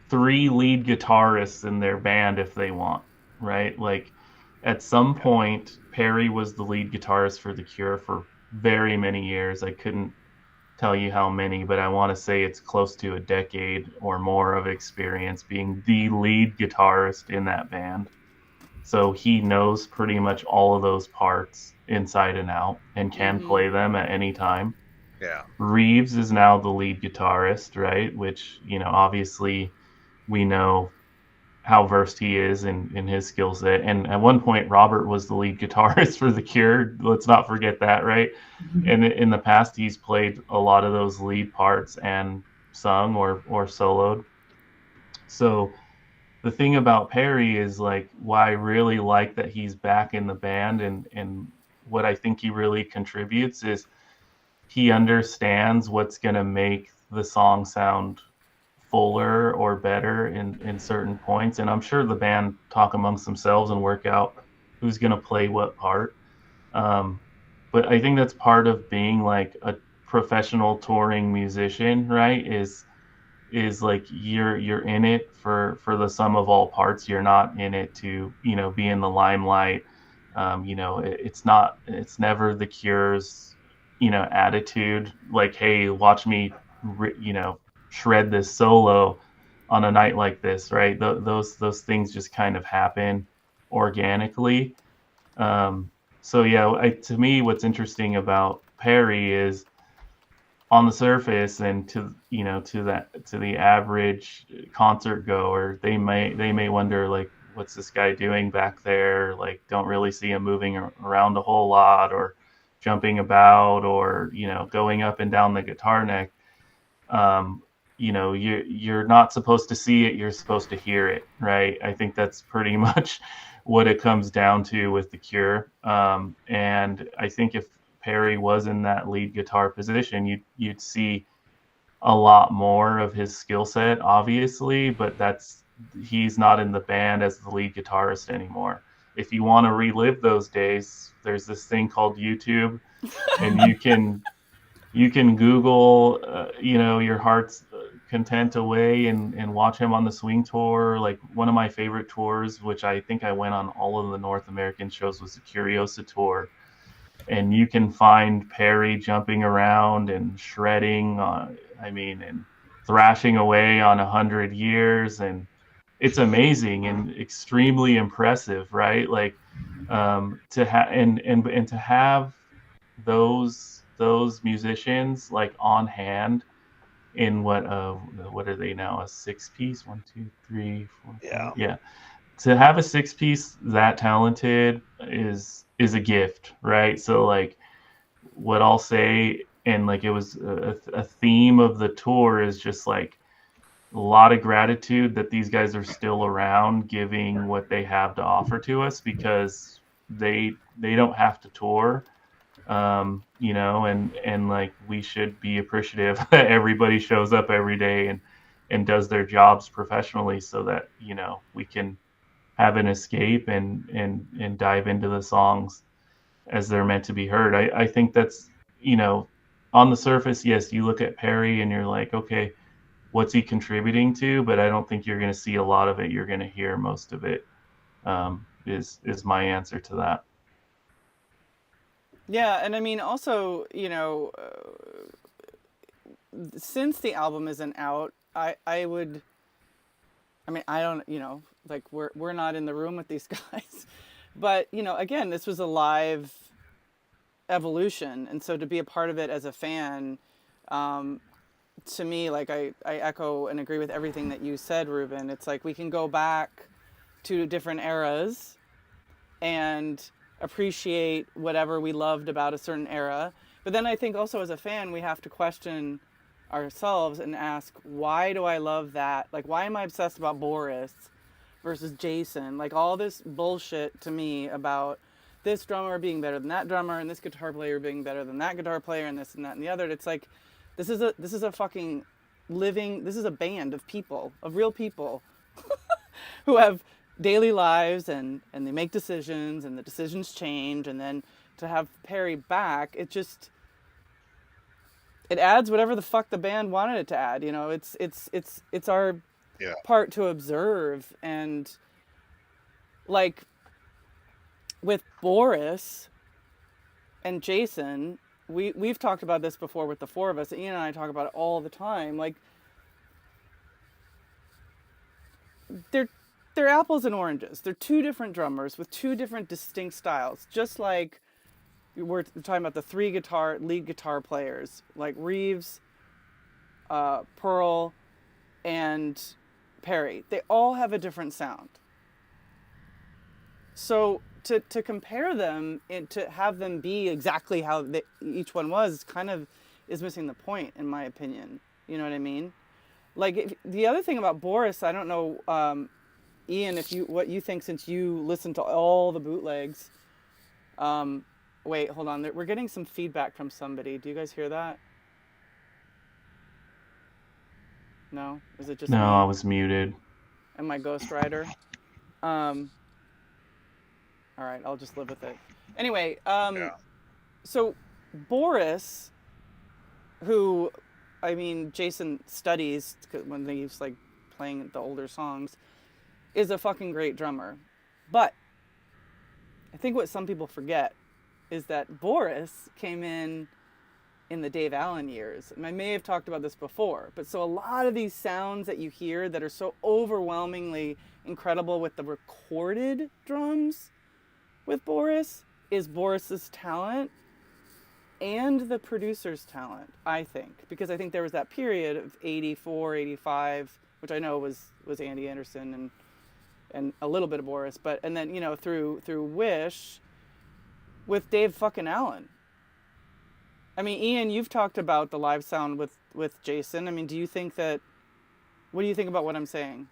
3 lead guitarists in their band if they want, right? Like at some point, Perry was the lead guitarist for The Cure for very many years. I couldn't tell you how many, but I want to say it's close to a decade or more of experience being the lead guitarist in that band. So he knows pretty much all of those parts inside and out and can play them at any time. Yeah. Reeves is now the lead guitarist, right? Which, obviously we know how versed he is in his skill set. And at one point, Robert was the lead guitarist for The Cure. Let's not forget that, right? And in the past, he's played a lot of those lead parts and sung or soloed. So the thing about Perry is, like, why I really like that he's back in the band, and what I think he really contributes is he understands what's going to make the song sound fuller or better in certain points. And I'm sure the band talk amongst themselves and work out who's going to play what part. But I think that's part of being like a professional touring musician, right? Is like you're in it for the sum of all parts. You're not in it to be in the limelight. It's never The Cure's attitude like, hey, watch me shred this solo on a night like this, right? Those things just kind of happen organically. So yeah, to me, what's interesting about Perry is, on the surface and to the average concert goer, they may wonder, like, what's this guy doing back there? Like, don't really see him moving around a whole lot or jumping about or going up and down the guitar neck. You're not supposed to see it, you're supposed to hear it, right? I think that's pretty much what it comes down to with The Cure. And I think if Perry was in that lead guitar position, you'd see a lot more of his skill set, obviously, but he's not in the band as the lead guitarist anymore. If you want to relive those days, there's this thing called YouTube, and you can Google, your heart's content away and watch him on the Swing Tour. Like, one of my favorite tours, which I think I went on all of the North American shows, was the Curiosa Tour. And you can find Perry jumping around and shredding, and thrashing away on 100 Years. And it's amazing and extremely impressive, right? Like, to have those musicians like on hand in what are they now, a 6-piece, 1 2 3 4 yeah, to have a 6-piece that talented is a gift, right? So, like, what I'll say, and like, it was a theme of the tour, is just like a lot of gratitude that these guys are still around giving what they have to offer to us, because they don't have to tour. And like, we should be appreciative that everybody shows up every day and does their jobs professionally, so that we can have an escape and dive into the songs as they're meant to be heard. I think that's, on the surface, yes, you look at Perry and you're like, okay, what's he contributing to, but I don't think you're going to see a lot of it. You're going to hear most of it. Is my answer to that. Yeah, and I mean, also, you know, since the album isn't out, I would, I mean, I don't, you know, like we're not in the room with these guys, but you know, again, this was a live evolution, and so to be a part of it as a fan, to me, like I echo and agree with everything that you said, Ruben. It's like we can go back to different eras and appreciate whatever we loved about a certain era. But then I think also as a fan, we have to question ourselves and ask, why do I love that? Like, why am I obsessed about Boris versus Jason? Like, all this bullshit to me about this drummer being better than that drummer and this guitar player being better than that guitar player and this and that and the other. It's like, this is a fucking living, this is a band of people, of real people who have daily lives and they make decisions and the decisions change, and then to have Perry back, it just, it adds whatever the fuck the band wanted it to add. You know, it's our Yeah. part to observe. And like with Boris and Jason, we've talked about this before with the four of us. Ian and I talk about it all the time. Like they're apples and oranges. They're two different drummers with two different distinct styles. Just like we're talking about the three lead guitar players, like Reeves, Pearl, and Perry. They all have a different sound. So to compare them and to have them be exactly how each one was kind of is missing the point, in my opinion. You know what I mean? Like the other thing about Boris, I don't know, Ian, what you think, since you listened to all the bootlegs. Wait, hold on. We're getting some feedback from somebody. Do you guys hear that? No? Is it just No, me? I was muted. And my ghostwriter? All right, I'll just live with it. Anyway, Yeah. so Boris, who, I mean, Jason studies when he's like playing the older songs, is a fucking great drummer. But I think what some people forget is that Boris came in the Dave Allen years. And I may have talked about this before, but so a lot of these sounds that you hear that are so overwhelmingly incredible with the recorded drums with Boris is Boris's talent and the producer's talent, I think. Because I think there was that period of 84, 85, which I know was Andy Anderson and a little bit of Boris, and then, you know, through Wish with Dave fucking Allen. I mean, Ian, you've talked about the live sound with Jason. I mean, what do you think about what I'm saying?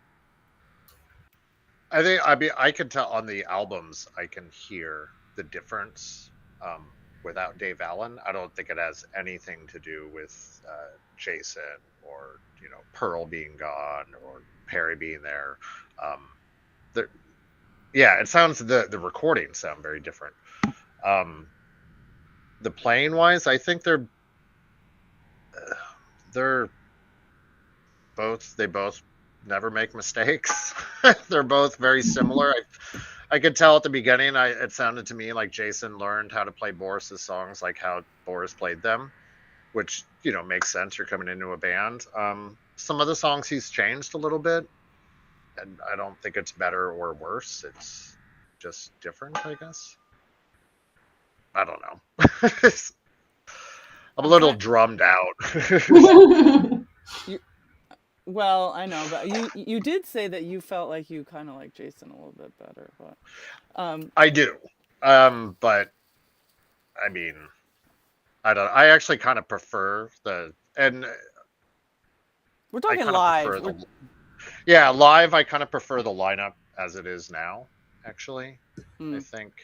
I mean, I can tell on the albums, I can hear the difference without Dave Allen. I don't think it has anything to do with Jason or, you know, Pearl being gone or Perry being there. Yeah, it sounds, the recordings sound very different. The playing wise, I think they both never make mistakes. They're both very similar. I could tell at the beginning, it sounded to me like Jason learned how to play Boris's songs like how Boris played them, which, you know, makes sense. You're coming into a band. Some of the songs he's changed a little bit, and I don't think it's better or worse. It's just different, I guess. I don't know. I'm a little drummed out. Well, I know, but you did say that you felt like you kind of like Jason a little bit better, but I do. But I mean, I actually kind of prefer we're talking live. Live. I kind of prefer the lineup as it is now. Actually, I think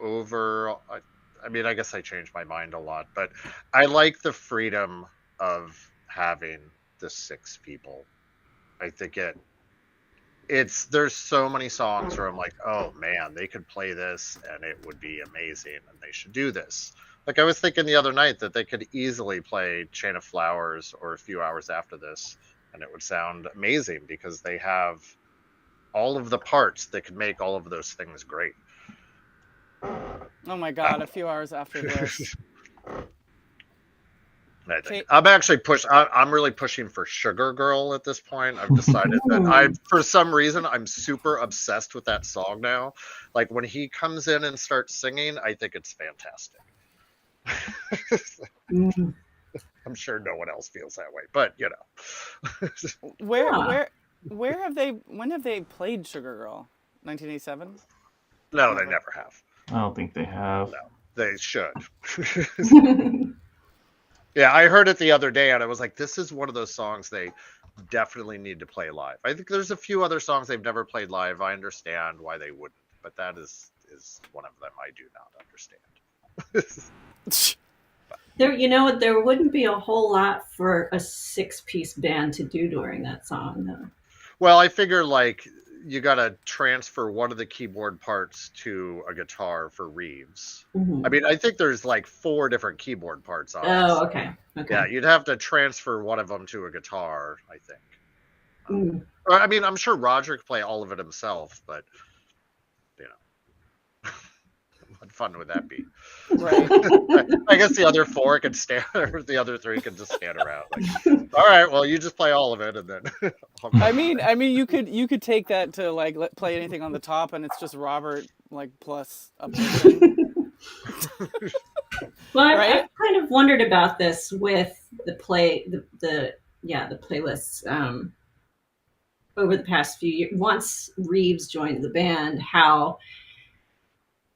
I mean, I guess I changed my mind a lot, but I like the freedom of having the 6 people. I think there's so many songs where I'm like, oh man, they could play this and it would be amazing and they should do this. Like I was thinking the other night that they could easily play Chain of Flowers or A Few Hours After This and it would sound amazing because they have all of the parts that could make all of those things great. Oh my God, A Few Hours After This. I think I'm really pushing for Sugar Girl at this point. I've decided that for some reason, I'm super obsessed with that song now. Like when he comes in and starts singing, I think it's fantastic. I'm sure no one else feels that way, but you know. When have they played Sugar Girl? 1987? No, they never have. I don't think they have. No, they should. Yeah, I heard it the other day and I was like, this is one of those songs they definitely need to play live. I think there's a few other songs they've never played live. I understand why they wouldn't, but that is one of them I do not understand. There wouldn't be a whole lot for a 6-piece band to do during that song, though. Well, I figure like you got to transfer one of the keyboard parts to a guitar for Reeves. Mm-hmm. I mean, I think there's like 4 different keyboard parts on it. Oh, okay. Yeah, you'd have to transfer one of them to a guitar, I think. I mean, I'm sure Roger could play all of it himself, but you know, what fun would that be? Right. I guess the other 4 could stand, or the other 3 could just stand around. Like, all right, well, you just play all of it, and then. I mean, you could take that to like play anything on the top, and it's just Robert like plus a person. Well, Right? I've kind of wondered about this with the playlists over the past few years. Once Reeves joined the band, how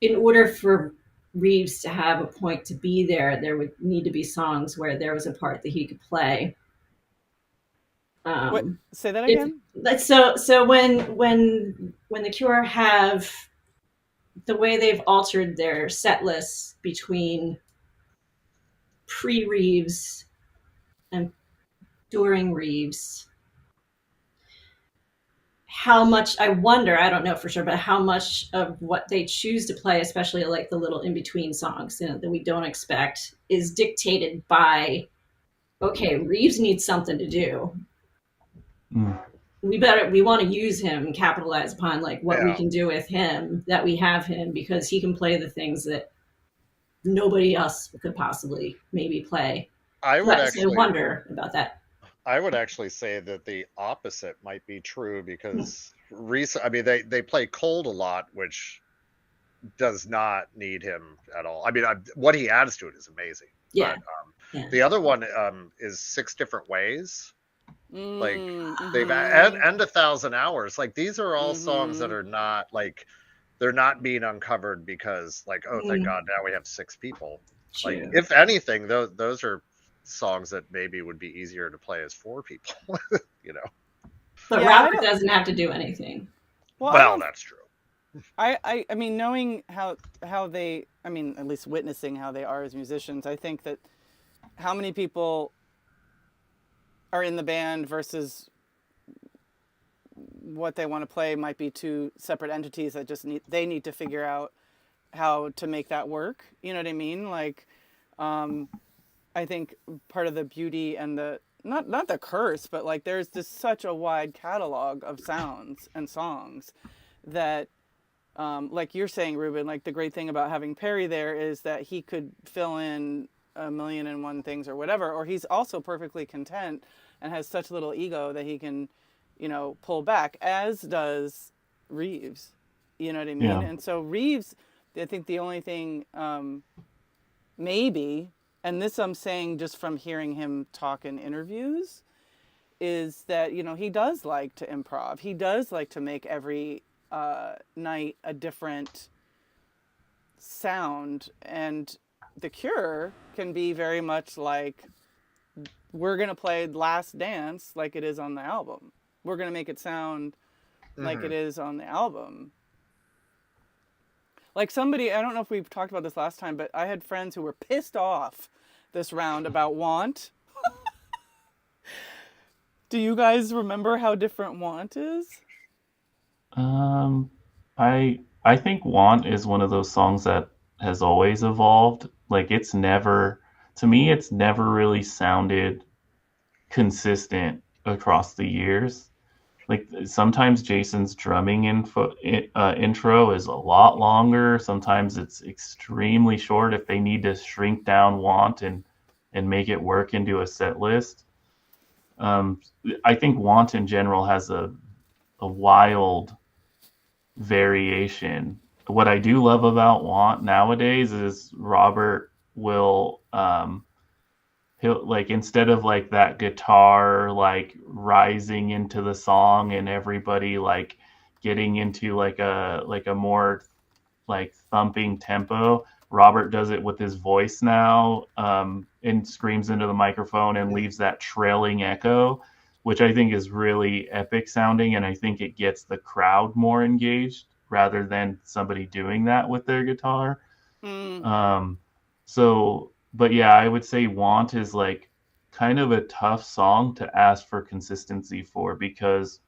in order for Reeves to have a point to be there would need to be songs where there was a part that he could play. Wait, say that again. So when the Cure have the way they've altered their set lists between pre-Reeves and during Reeves, how much, I wonder, I don't know for sure, but how much of what they choose to play, especially like the little in-between songs that we don't expect, is dictated by, okay, Reeves needs something to do. We want to use him and capitalize upon like what we can do with him, that we have him, because he can play the things that nobody else could possibly maybe play. I wonder about that. I would actually say that the opposite might be true because they play Cold a lot, which does not need him at all. I mean, what he adds to it is amazing. Yeah. But, the other one is 6 Different Ways. Like they've and 1,000 Hours. Like these are all songs that are not like they're not being uncovered because like, oh, thank God now we have 6 people. Like if anything, those are songs that maybe would be easier to play as 4 people. You know. But Robert doesn't have to do anything. Well, that's true. I mean, knowing how they, I mean, at least witnessing how they are as musicians, I think that how many people are in the band versus what they want to play might be 2 separate entities that just they need to figure out how to make that work. You know what I mean? Like, I think part of the beauty and the not the curse, but like there's just such a wide catalog of sounds and songs that, like you're saying, Ruben, like the great thing about having Perry there is that he could fill in 1,000,001 things or whatever, or he's also perfectly content and has such little ego that he can, you know, pull back, as does Reeves. You know what I mean? Yeah. And so Reeves, I think the only thing, maybe, and this I'm saying just from hearing him talk in interviews, is that, you know, he does like to improv. He does like to make every night a different sound. And The Cure can be very much like, we're going to play Last Dance like it is on the album. We're going to make it sound like it is on the album. Like somebody, I don't know if we've talked about this last time, but I had friends who were pissed off this round about Want. Do you guys remember how different Want is? Um, I think "Want" is one of those songs that has always evolved. Like it's never, to me, it's never really sounded consistent across the years. Like sometimes Jason's drumming intro is a lot longer. Sometimes it's extremely short if they need to shrink down "Want" and make it work into a set list. Um, I think "Want" in general has a wild variation. What I do love about Want nowadays is Robert will he'll like, instead of like that guitar like rising into the song and everybody like getting into like a more like thumping tempo, Robert does it with his voice now, and screams into the microphone and leaves that trailing echo, which I think is really epic sounding, and I think it gets the crowd more engaged rather than somebody doing that with their guitar. Mm. Um, but yeah, I would say "Want" is like kind of a tough song to ask for consistency for, because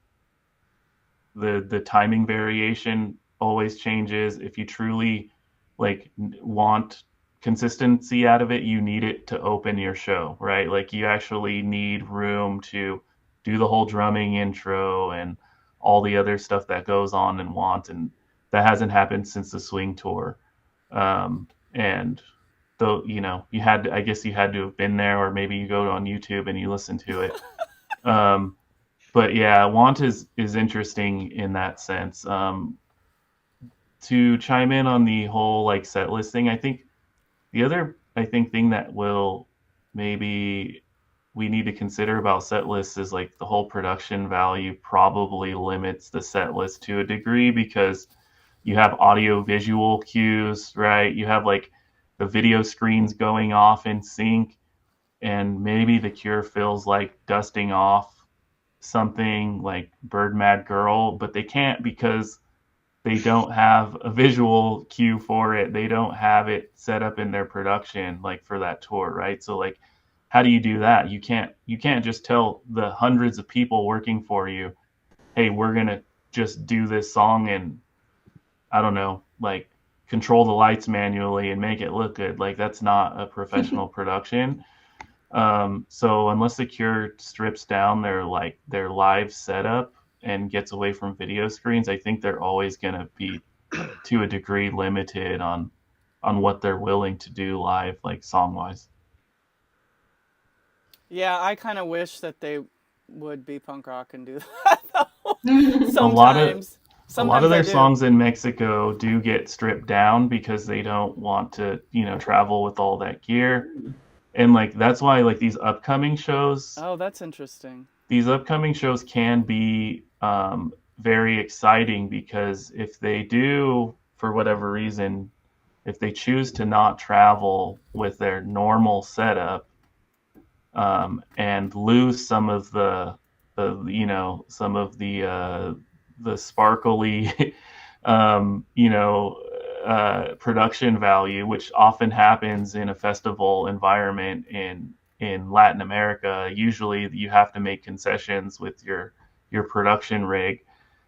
the timing variation always changes. If you truly like want consistency out of it, you need it to open your show, right? Like you actually need room to do the whole drumming intro and all the other stuff that goes on in "Want," and that hasn't happened since the Swing tour. And though, you had to, I guess you had to have been there, or maybe you go on YouTube and you listen to it. Um, but yeah, "Want" is interesting in that sense. To chime in on the whole like set listing, I think the other thing that will maybe we need to consider about set lists is like the whole production value probably limits the set list to a degree, because you have audio visual cues, right? You have like the video screens going off in sync, and maybe The Cure feels like dusting off something like "Bird Mad Girl," but they can't because they don't have a visual cue for it. They don't have it set up in their production like for that tour, right? So like, how do you do that? You can't just tell the hundreds of people working for you, "Hey, we're going to just do this song and I don't know, like control the lights manually and make it look good." Like that's not a professional production. So unless The Cure strips down their live setup and gets away from video screens, I think they're always going to be to a degree limited on what they're willing to do live, like song wise. Yeah, I kind of wish that they would be punk rock and do that though. A lot of Sometimes. a lot of Sometimes I their do. songs in Mexico do get stripped down because they don't want to, travel with all that gear. And like that's why like Oh, that's interesting. these upcoming shows can be very exciting, because if they do, for whatever reason, if they choose to not travel with their normal setup, and lose some of some of the sparkly production value, which often happens in a festival environment in Latin America. Usually you have to make concessions with your production rig.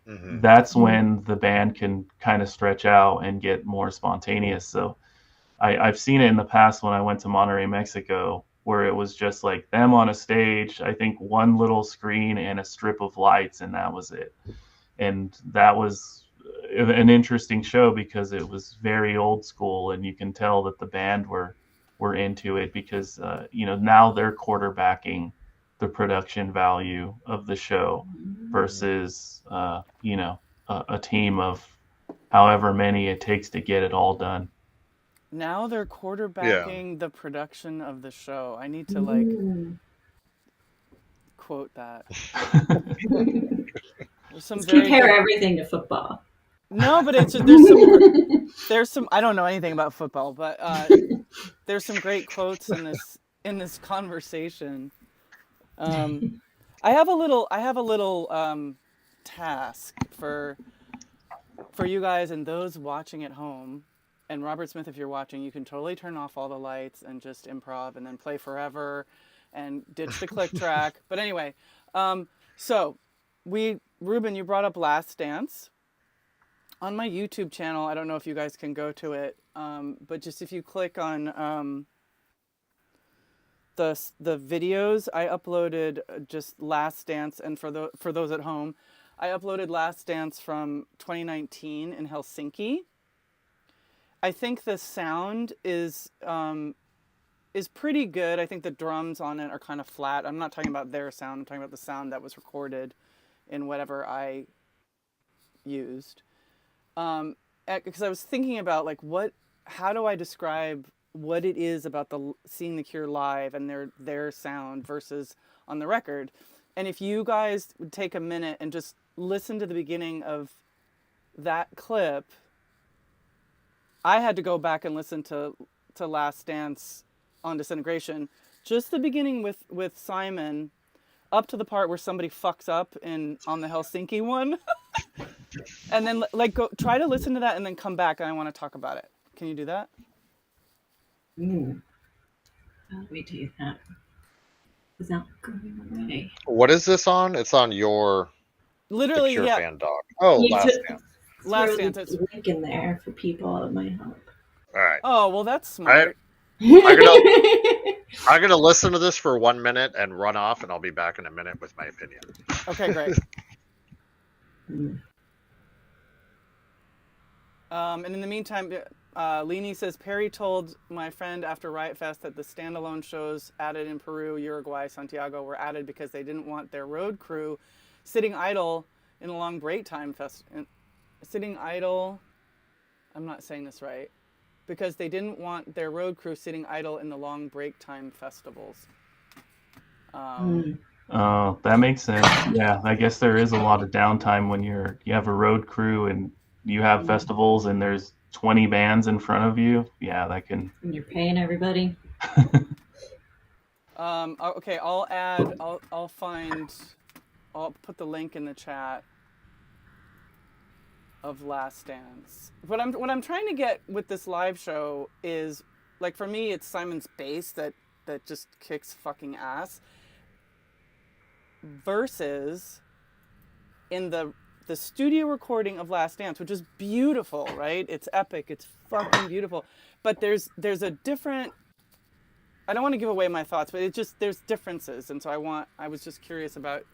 Hmm. That's when the band can kind of stretch out and get more spontaneous. So I've seen it in the past when I went to Monterrey, Mexico, where it was just like them on a stage, I think one little screen and a strip of lights, and that was it. And that was an interesting show because it was very old school, and you can tell that the band were into it because now they're quarterbacking the production value of the show versus a team of however many it takes to get it all done. Now they're Yeah. quarterbacking the production of the show. I need to like Mm. quote that. There's some Let's very compare good. everything to football. No, but it's there's some I don't know anything about football, but there's some great quotes in this conversation. Um, I have a little task for you guys and those watching at home. And Robert Smith, if you're watching, you can totally turn off all the lights and just improv and then play forever and ditch the click track. But anyway, so Ruben, you brought up Last Dance. on my YouTube channel, I don't know if you guys can go to it, but just if you click on the videos, I uploaded just Last Dance, and for those at home, I uploaded Last Dance from 2019 in Helsinki. I think the sound is pretty good. I think the drums on it are kind of flat. I'm not talking about their sound. I'm talking about the sound that was recorded in whatever I used. Because I was thinking about like how do I describe what it is about seeing the Cure live and their sound versus on the record. And if you guys would take a minute and just listen to the beginning of that clip, I had to go back and listen to Last Dance on Disintegration, just the beginning with Simon, up to the part where somebody fucks up on the Helsinki one, and then like go try to listen to that and then come back, and I want to talk about it. Can you do that? How do we do that without going away? What is this on? It's on your Literally, Cure yeah. fan dog. Oh, You Last Dance. Last throw Dance. the link in there for people. It might help. All right. Oh well, that's smart. I'm gonna listen to this for 1 minute and run off, and I'll be back in a minute with my opinion. Okay, great. And in the meantime, Leni says, Perry told my friend after Riot Fest that the standalone shows added in Peru, Uruguay, Santiago were added because they didn't want their road crew sitting idle in a long break time sitting idle. I'm not saying this right. Because they didn't want their road crew sitting idle in the long break time festivals. Oh, that makes sense. Yeah, I guess there is a lot of downtime when you have a road crew and you have festivals and there's 20 bands in front of you. Yeah, that can. And you're paying everybody. Okay, I'll put the link in the chat of Last Dance. What I'm trying to get with this live show is, like, for me, it's Simon's bass that just kicks fucking ass. Versus in the studio recording of Last Dance, which is beautiful, right? It's epic. It's fucking beautiful. But there's a different. I don't want to give away my thoughts, but there's differences, and so I was just curious about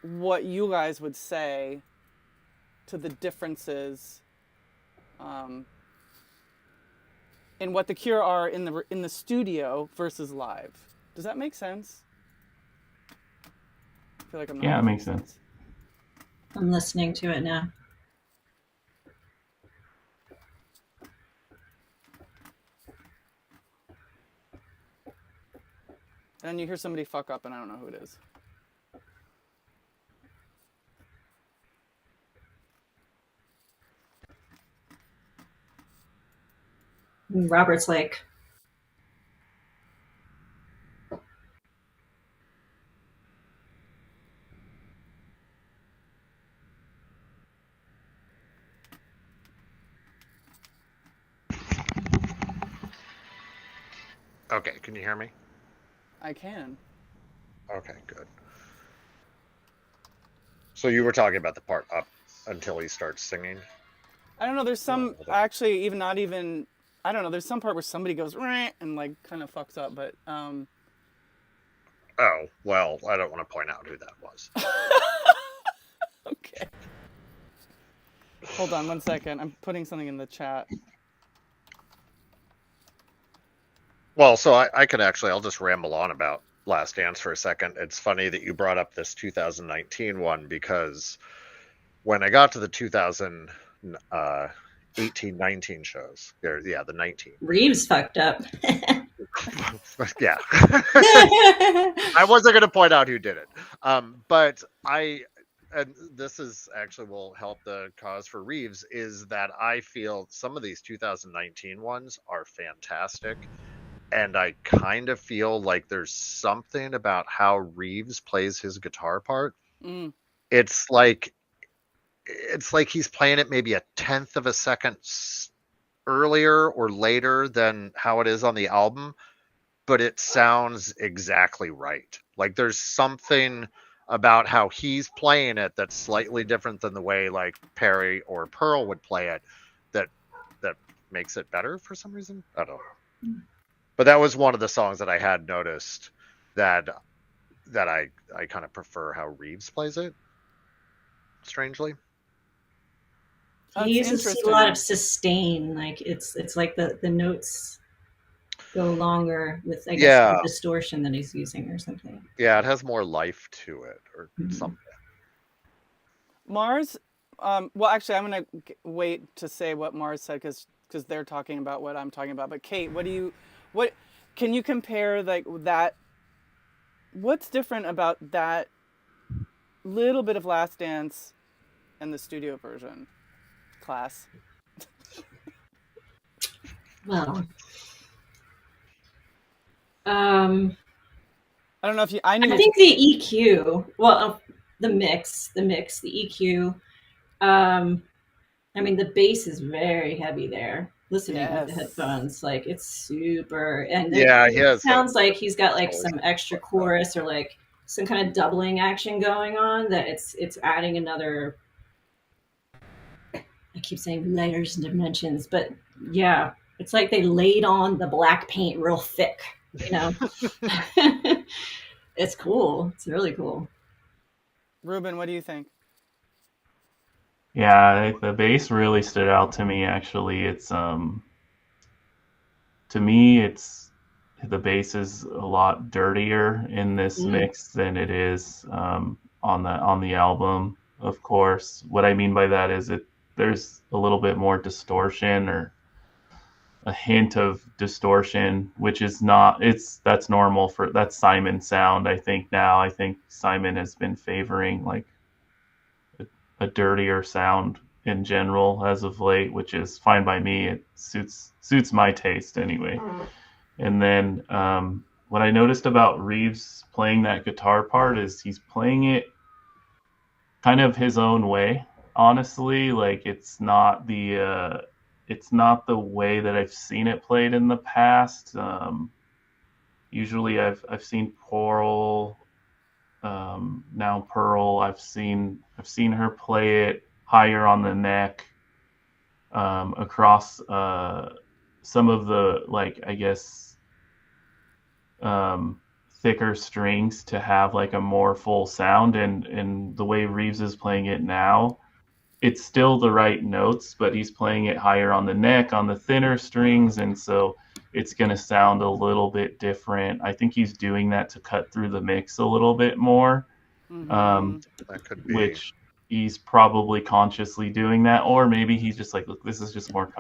what you guys would say to the differences in what the Cure are in the studio versus live. Does that make sense? I feel like I'm not. Yeah, it makes sense. I'm listening to it now. And you hear somebody fuck up, and I don't know who it is. Robert's like, Okay, can you hear me? I can. Okay, good. So you were talking about the part up until he starts singing? I don't know. There's some actually even not even. I don't know. There's some part where somebody goes "Rah," and like kind of fucks up, but. Oh well, I don't want to point out who that was. Okay. Hold on 1 second. I'm putting something in the chat. Well, so I could actually, I'll just ramble on about Last Dance for a second. It's funny that you brought up this 2019 one, because when I got to the 2018-19 shows, yeah, the 19. Reeves fucked up. Yeah. I wasn't going to point out who did it. But and this is actually will help the cause for Reeves, is that I feel some of these 2019 ones are fantastic. And I kind of feel like there's something about how Reeves plays his guitar part. It's like he's playing it maybe a tenth of a second earlier or later than how it is on the album, but it sounds exactly right. Like there's something about how he's playing it that's slightly different than the way like Perry or Pearl would play it, that makes it better for some reason. I don't know. But that was one of the songs that I had noticed that I kind of prefer how Reeves plays it, strangely. He uses a lot of sustain, like it's like the notes go longer with, I guess, the distortion that he's using or something. Yeah, it has more life to it or something. Mars, well, actually, I'm going to wait to say what Mars said because they're talking about what I'm talking about. But Kate, what can you compare like that? What's different about that little bit of Last Dance and the studio version? Class. Well, I don't know if you. I think the EQ. Well, the mix, the EQ. I mean, the bass is very heavy there. Listening with the headphones, like it's super, and it sounds like he's got like some extra chorus or like some kind of doubling action going on. That it's adding another. I keep saying layers and dimensions, but yeah, it's like they laid on the black paint real thick. You know, it's cool. It's really cool. Ruben, what do you think? Yeah, the bass really stood out to me. Actually, it's to me, it's the bass is a lot dirtier in this mix than it is on the album. Of course, what I mean by that is there's a little bit more distortion or a hint of distortion, which is not that's normal that's Simon's sound. I think Simon has been favoring like a dirtier sound in general as of late, which is fine by me. It suits my taste anyway. And then what I noticed about Reeves playing that guitar part is he's playing it kind of his own way. Honestly, like it's not the way that I've seen it played in the past. Usually I've seen Pearl. Now Pearl, I've seen her play it higher on the neck, across some of the, like, I guess, thicker strings to have like a more full sound, and the way Reeves is playing it now, it's still the right notes, but he's playing it higher on the neck on the thinner strings, and so it's going to sound a little bit different. I think he's doing that to cut through the mix a little bit more. That could be. Which he's probably consciously doing that, or maybe he's just like, look, this is just more,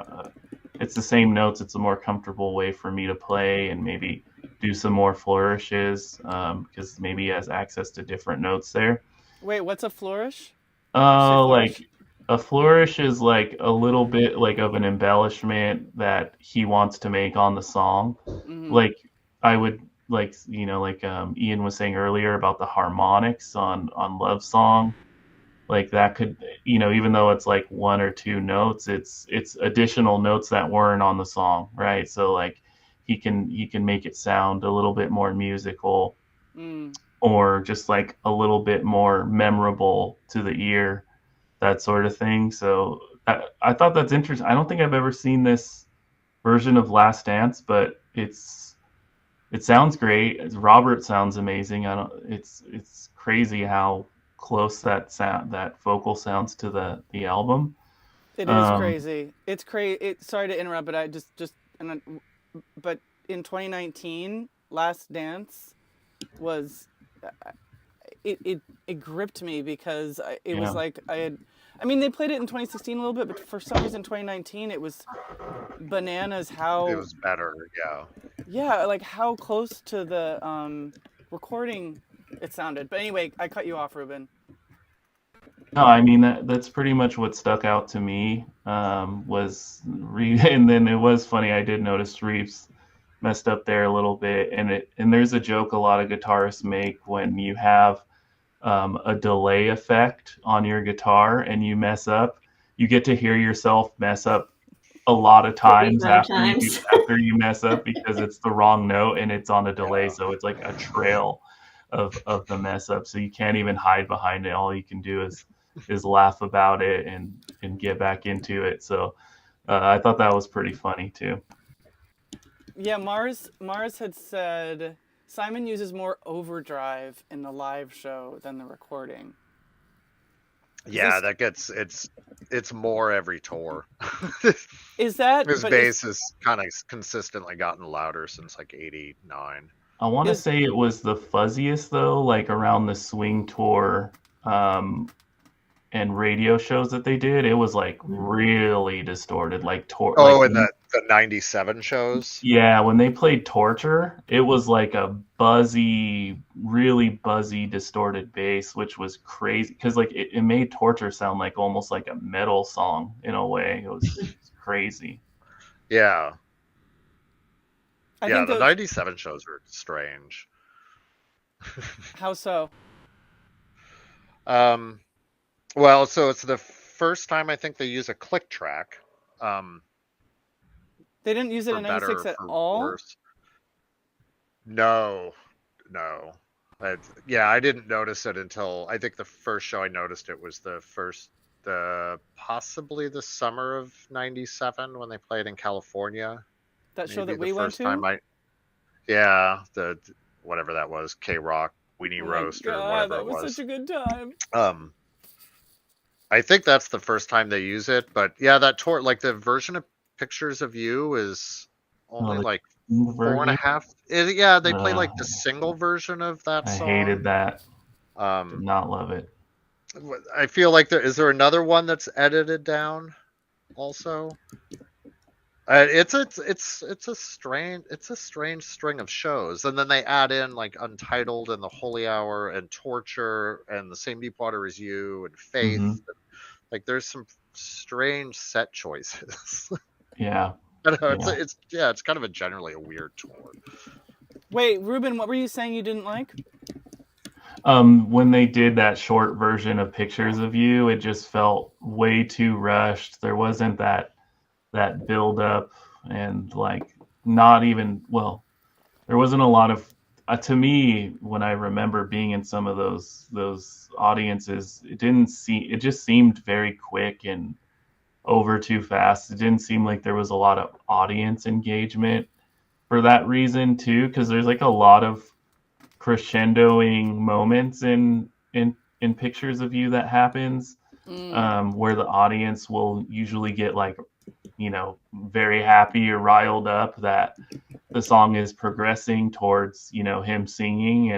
it's the same notes, it's a more comfortable way for me to play, and maybe do some more flourishes, because maybe he has access to different notes there. Wait, what's a flourish? Like a flourish is like a little bit like of an embellishment that he wants to make on the song. Like I would like, like Ian was saying earlier about the harmonics on Love Song. Like that could, even though it's like one or two notes, it's additional notes that weren't on the song, right? So like he can make it sound a little bit more musical, or just like a little bit more memorable to the ear, that sort of thing. So I thought that's interesting. I don't think I've ever seen this version of Last Dance, but it sounds great. Robert sounds amazing. It's crazy how close that vocal sounds to the album. It is crazy. It's crazy. Sorry to interrupt, but but in 2019, Last Dance was it gripped me because it was like they played it in 2016 a little bit, but for some reason 2019 it was bananas how it was better. Yeah, like how close to the recording it sounded. But anyway, I cut you off, Ruben. No, I mean that's pretty much what stuck out to me, and then it was funny. I did notice Reeves messed up there a little bit, and there's a joke a lot of guitarists make when you have a delay effect on your guitar and you mess up. You get to hear yourself mess up a lot of times after you mess up because it's the wrong note and it's on a delay, so it's like a trail. of the mess up. So you can't even hide behind it. All you can do is laugh about it and get back into it. So I thought that was pretty funny too. Yeah, Mars had said Simon uses more overdrive in the live show than the recording. Yeah, that gets it's more every tour. Is that His but bass has kind of consistently gotten louder since like '89. I want to Is- say it was the fuzziest though, like around the Swing tour and radio shows that they did. It was like really distorted, like Oh, like and the '97 shows. yeah, when they played Torture, it was like a buzzy, really buzzy, distorted bass, which was crazy because like it made Torture sound like almost like a metal song in a way. It was crazy. Yeah, I yeah. think The those, '97 shows are strange. how so? Well, so it's the first time I think they use a click track. Um, They didn't use it for in better or '96 at for all. worse. No, no. Yeah, I didn't notice it until I think the first show I noticed it was possibly the summer of '97 when they played in California. That show Maybe that the we went first time to. yeah, the whatever that was, K Rock, Weenie Oh my Roast, or God, whatever that it was was. such a good time. I think that's the first time they use it, but yeah, that tour, like the version of Pictures of You is Oh, only the like King four and a version. half. Yeah, they play like the single version of that I song. hated that. Did Um, not love it. I feel like is there another one that's edited down also? It's a strange string of shows, and then they add in like Untitled and the Holy Hour and Torture and the Same Deepwater as You and Faith. hmm Like there's some strange set choices. Yeah. I don't know, Yeah. it's kind of a generally a weird tour. Wait, Ruben, what were you saying you didn't like? When they did that short version of Pictures of You, it just felt way too rushed. There wasn't that build up and like not even there wasn't a lot of to me when I remember being in some of those audiences, it just seemed very quick and over too fast. It didn't seem like there was a lot of audience engagement for that reason too, because there's like a lot of crescendoing moments in Pictures of You that happens where the audience will usually get like very happy or riled up that the song is progressing towards him singing,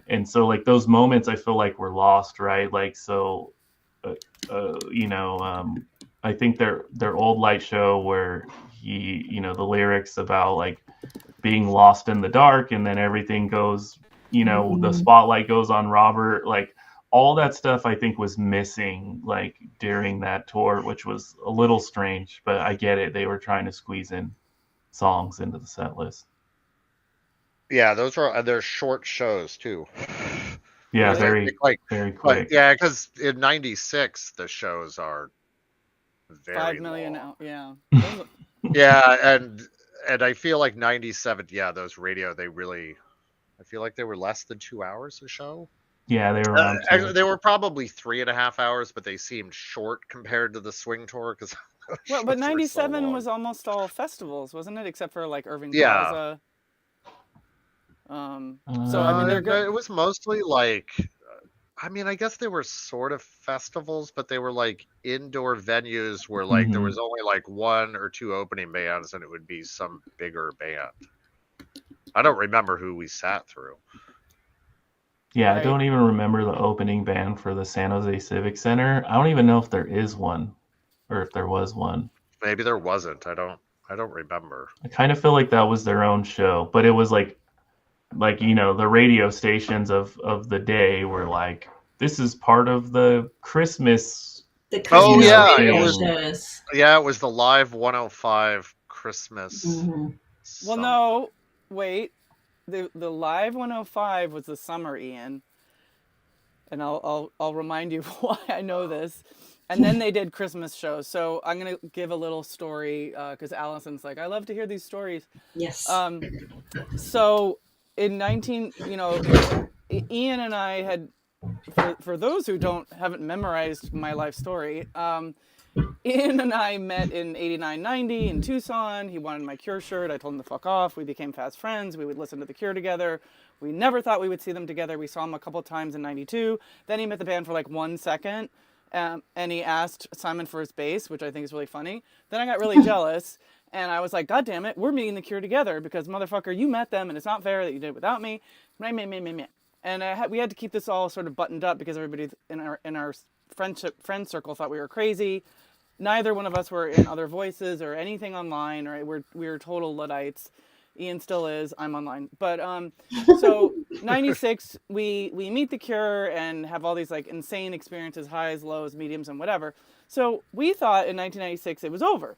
and so like those moments I feel like were lost, right? Like so uh, I think their old light show where the lyrics about like being lost in the dark and then everything goes, the spotlight goes on Robert, like all that stuff I think was missing like during that tour, which was a little strange, but I get it. They were trying to squeeze in songs into the set list. Yeah, they're short shows too. Yeah, Really? very quick. Yeah, because in '96 the shows are very 5 million long. out. Yeah. Yeah, and I feel like '97. Yeah, those radio I feel like they were less than 2 hours a show. Yeah, they were around Actually, they were probably 3.5 hours, but they seemed short compared to the Swing tour because Well, but '97 was almost all festivals, wasn't it? Except for like Irving Yeah. Plaza. So I mean, they're good. It was mostly like, I mean, I guess they were sort of festivals, but they were like indoor venues where like there was only like one or two opening bands, and it would be some bigger band. I don't remember who we sat through. Yeah, Right. I don't even remember the opening band for the San Jose Civic Center. I don't even know if there is one or if there was one. Maybe there wasn't. I don't remember. I kind of feel like that was their own show, but it was like the radio stations of the day were like, this is part of the Christmas. The Christmas yeah, radio it was. shows. Yeah, it was the Live 105 Christmas. Well, no, wait. The Live 105 was the summer, Ian, and I'll remind you why I know this. And then they did Christmas shows. So I'm gonna give a little story because Allison's like, I love to hear these stories. Yes. So in 19, Ian and I had, for those who haven't memorized my life story, Ian and I met in 89, 90 in Tucson. He wanted my Cure shirt. I told him to fuck off. We became fast friends. We would listen to the Cure together. We never thought we would see them together. We saw him a couple times in 92. Then he met the band for like 1 second. And he asked Simon for his bass, which I think is really funny. Then I got really jealous. And I was like, God damn it, we're meeting the Cure together because motherfucker, you met them and it's not fair that you did it without me. And we had to keep this all sort of buttoned up because everybody in our friend circle thought we were crazy. Neither one of us were in Other Voices or anything online, right? We're total Luddites. Ian still is. I'm online. But so 96, we meet the Cure and have all these like insane experiences, highs, lows, mediums, and whatever. So we thought in 1996 it was over.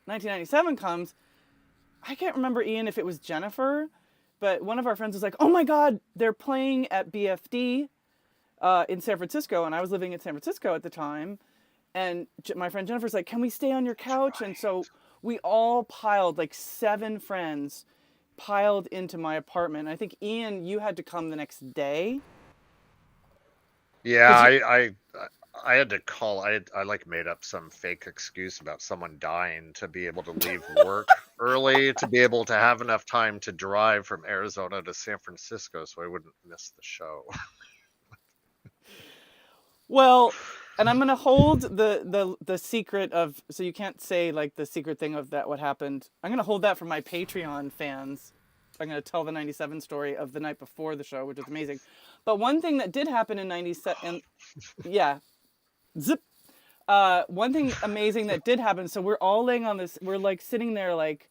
1997 comes. I can't remember, Ian, if it was Jennifer, but one of our friends was like, "Oh my God, they're playing at BFD in San Francisco," and I was living in San Francisco at the time. And my friend Jennifer's like, "Can we stay on your couch?" And so we all piled, like 7 friends, piled into my apartment. I think, Ian, you had to come the next day. Yeah, I had to call. I like made up some fake excuse about someone dying to be able to leave work early, to be able to have enough time to drive from Arizona to San Francisco so I wouldn't miss the show. Well, and I'm going to hold the secret of, so you can't say like the secret thing of that, what happened. I'm going to hold that for my Patreon fans. I'm going to tell the 97 story of the night before the show, which is amazing. But one thing that did happen in 97, yeah, zip. One thing amazing that did happen. So we're all laying on this, we're like sitting there like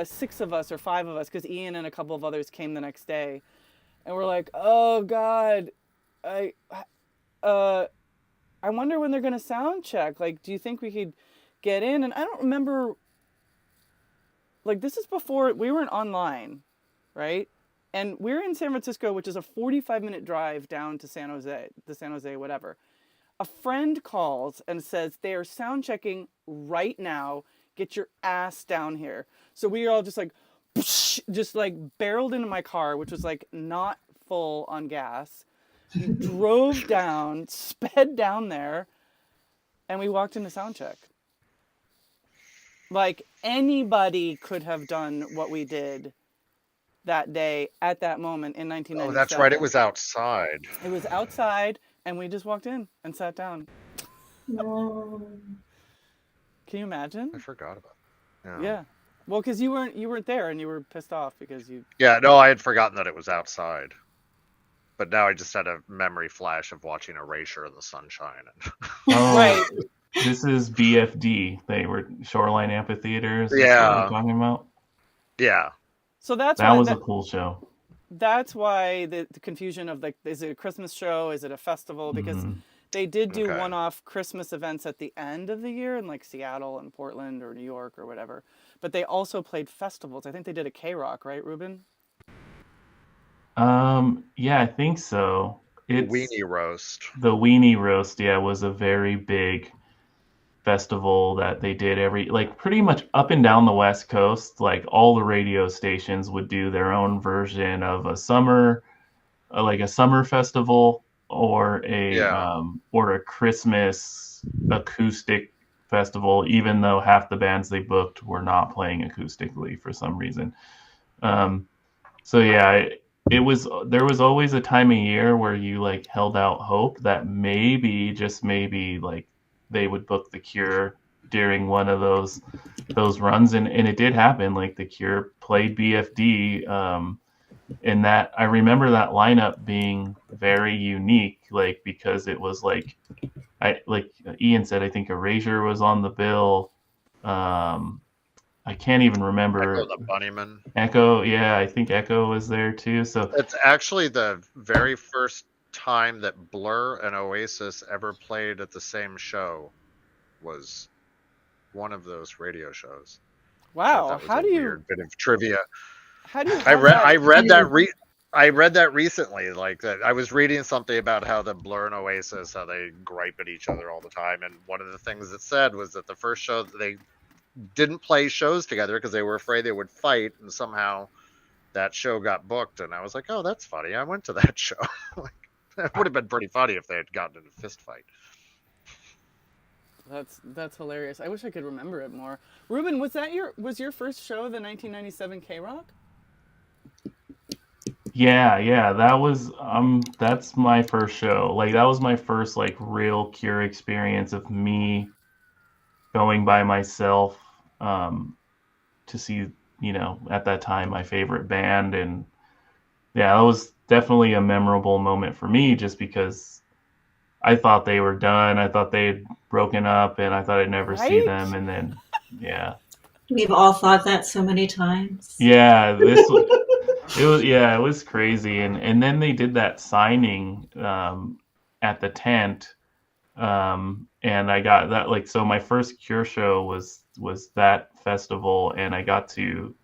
6 of us or 5 of us, because Ian and a couple of others came the next day. And we're like, oh God, I wonder when they're going to sound check. Like, do you think we could get in? And I don't remember, like, this is before we weren't online, right? And we're in San Francisco, which is a 45-minute drive down to San Jose, whatever. A friend calls and says, they are sound checking right now. Get your ass down here. So we are all just like, just like barreled into my car, which was like not full on gas. We drove down, sped down there, and we walked into soundcheck. Like, anybody could have done what we did that day at that moment in 1997. Oh, that's right. It was outside. It was outside, and we just walked in and sat down. No. Can you imagine? I forgot about it. Yeah. Well, because you weren't there, and you were pissed off because you. Yeah, no, I had forgotten that it was outside. But now I just had a memory flash of watching Erasure in the sunshine. Oh, Right. This is BFD. They were Shoreline Amphitheaters. Yeah. What you're talking about? Yeah. So that was a cool show. That's why the confusion of like, is it a Christmas show? Is it a festival? Because they did do one-off Christmas events at the end of the year in like Seattle and Portland or New York or whatever. But they also played festivals. I think they did a K-Rock, right, Ruben? Yeah, I think so. It's Weenie Roast. The Weenie Roast, yeah, was a very big festival that they did pretty much up and down the West Coast. Like all the radio stations would do their own version of a summer festival or a Christmas acoustic festival, even though half the bands they booked were not playing acoustically for some reason. So yeah, there was always a time of year where you like held out hope that maybe, just maybe, like they would book the Cure during one of those runs, and it did happen. Like the Cure played BFD, and that I remember that lineup being very unique, like because it was like Ian said, I think Erasure was on the bill. I can't even remember. Echo the Bunnyman. Echo, yeah, I think Echo was there too. So it's actually the very first time that Blur and Oasis ever played at the same show. Was one of those radio shows. Wow, how do you? Weird bit of trivia. How do you? I read that recently. Like that, I was reading something about how the Blur and Oasis, how they gripe at each other all the time, and one of the things it said was that the first show that they didn't play shows together because they were afraid they would fight, and somehow that show got booked, and I was like, oh, that's funny. I went to that show. Like, that would have been pretty funny if they had gotten in a fist fight. That's hilarious. I wish I could remember it more. Ruben, was your first show the 1997 K Rock? Yeah, that was that's my first show. Like that was my first like real Cure experience of me going by myself to see, at that time my favorite band. And yeah, that was definitely a memorable moment for me just because I thought they were done. I thought they had broken up and I thought I'd never see Right? them, and then yeah. We've all thought that so many times. Yeah, it was crazy, and then they did that signing at the tent, and I got that like so. My first Cure show was that festival, and I got to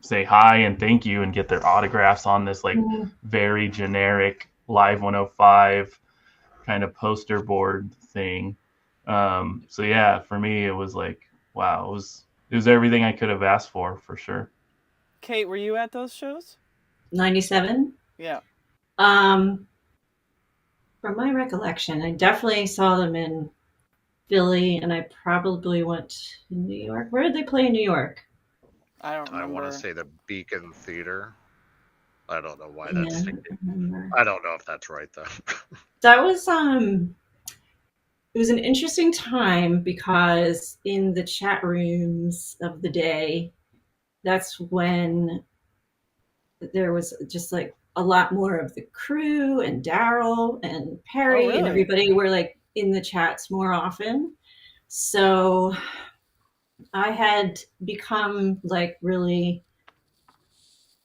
say hi and thank you and get their autographs on this like very generic Live 105 kind of poster board thing. So yeah, for me it was like wow, it was everything I could have asked for sure. Kate, were you at those shows? 97. Yeah. From my recollection, I definitely saw them in Philly, and I probably went to New York. Where did they play in New York? I don't I remember. want to say the Beacon Theater. I don't know why Yeah, that's. I don't remember. I don't know if that's right though. That was it was an interesting time because in the chat rooms of the day, that's when there was just like a lot more of the crew and Daryl and Perry really? and everybody were like in the chats more often. So I had become like really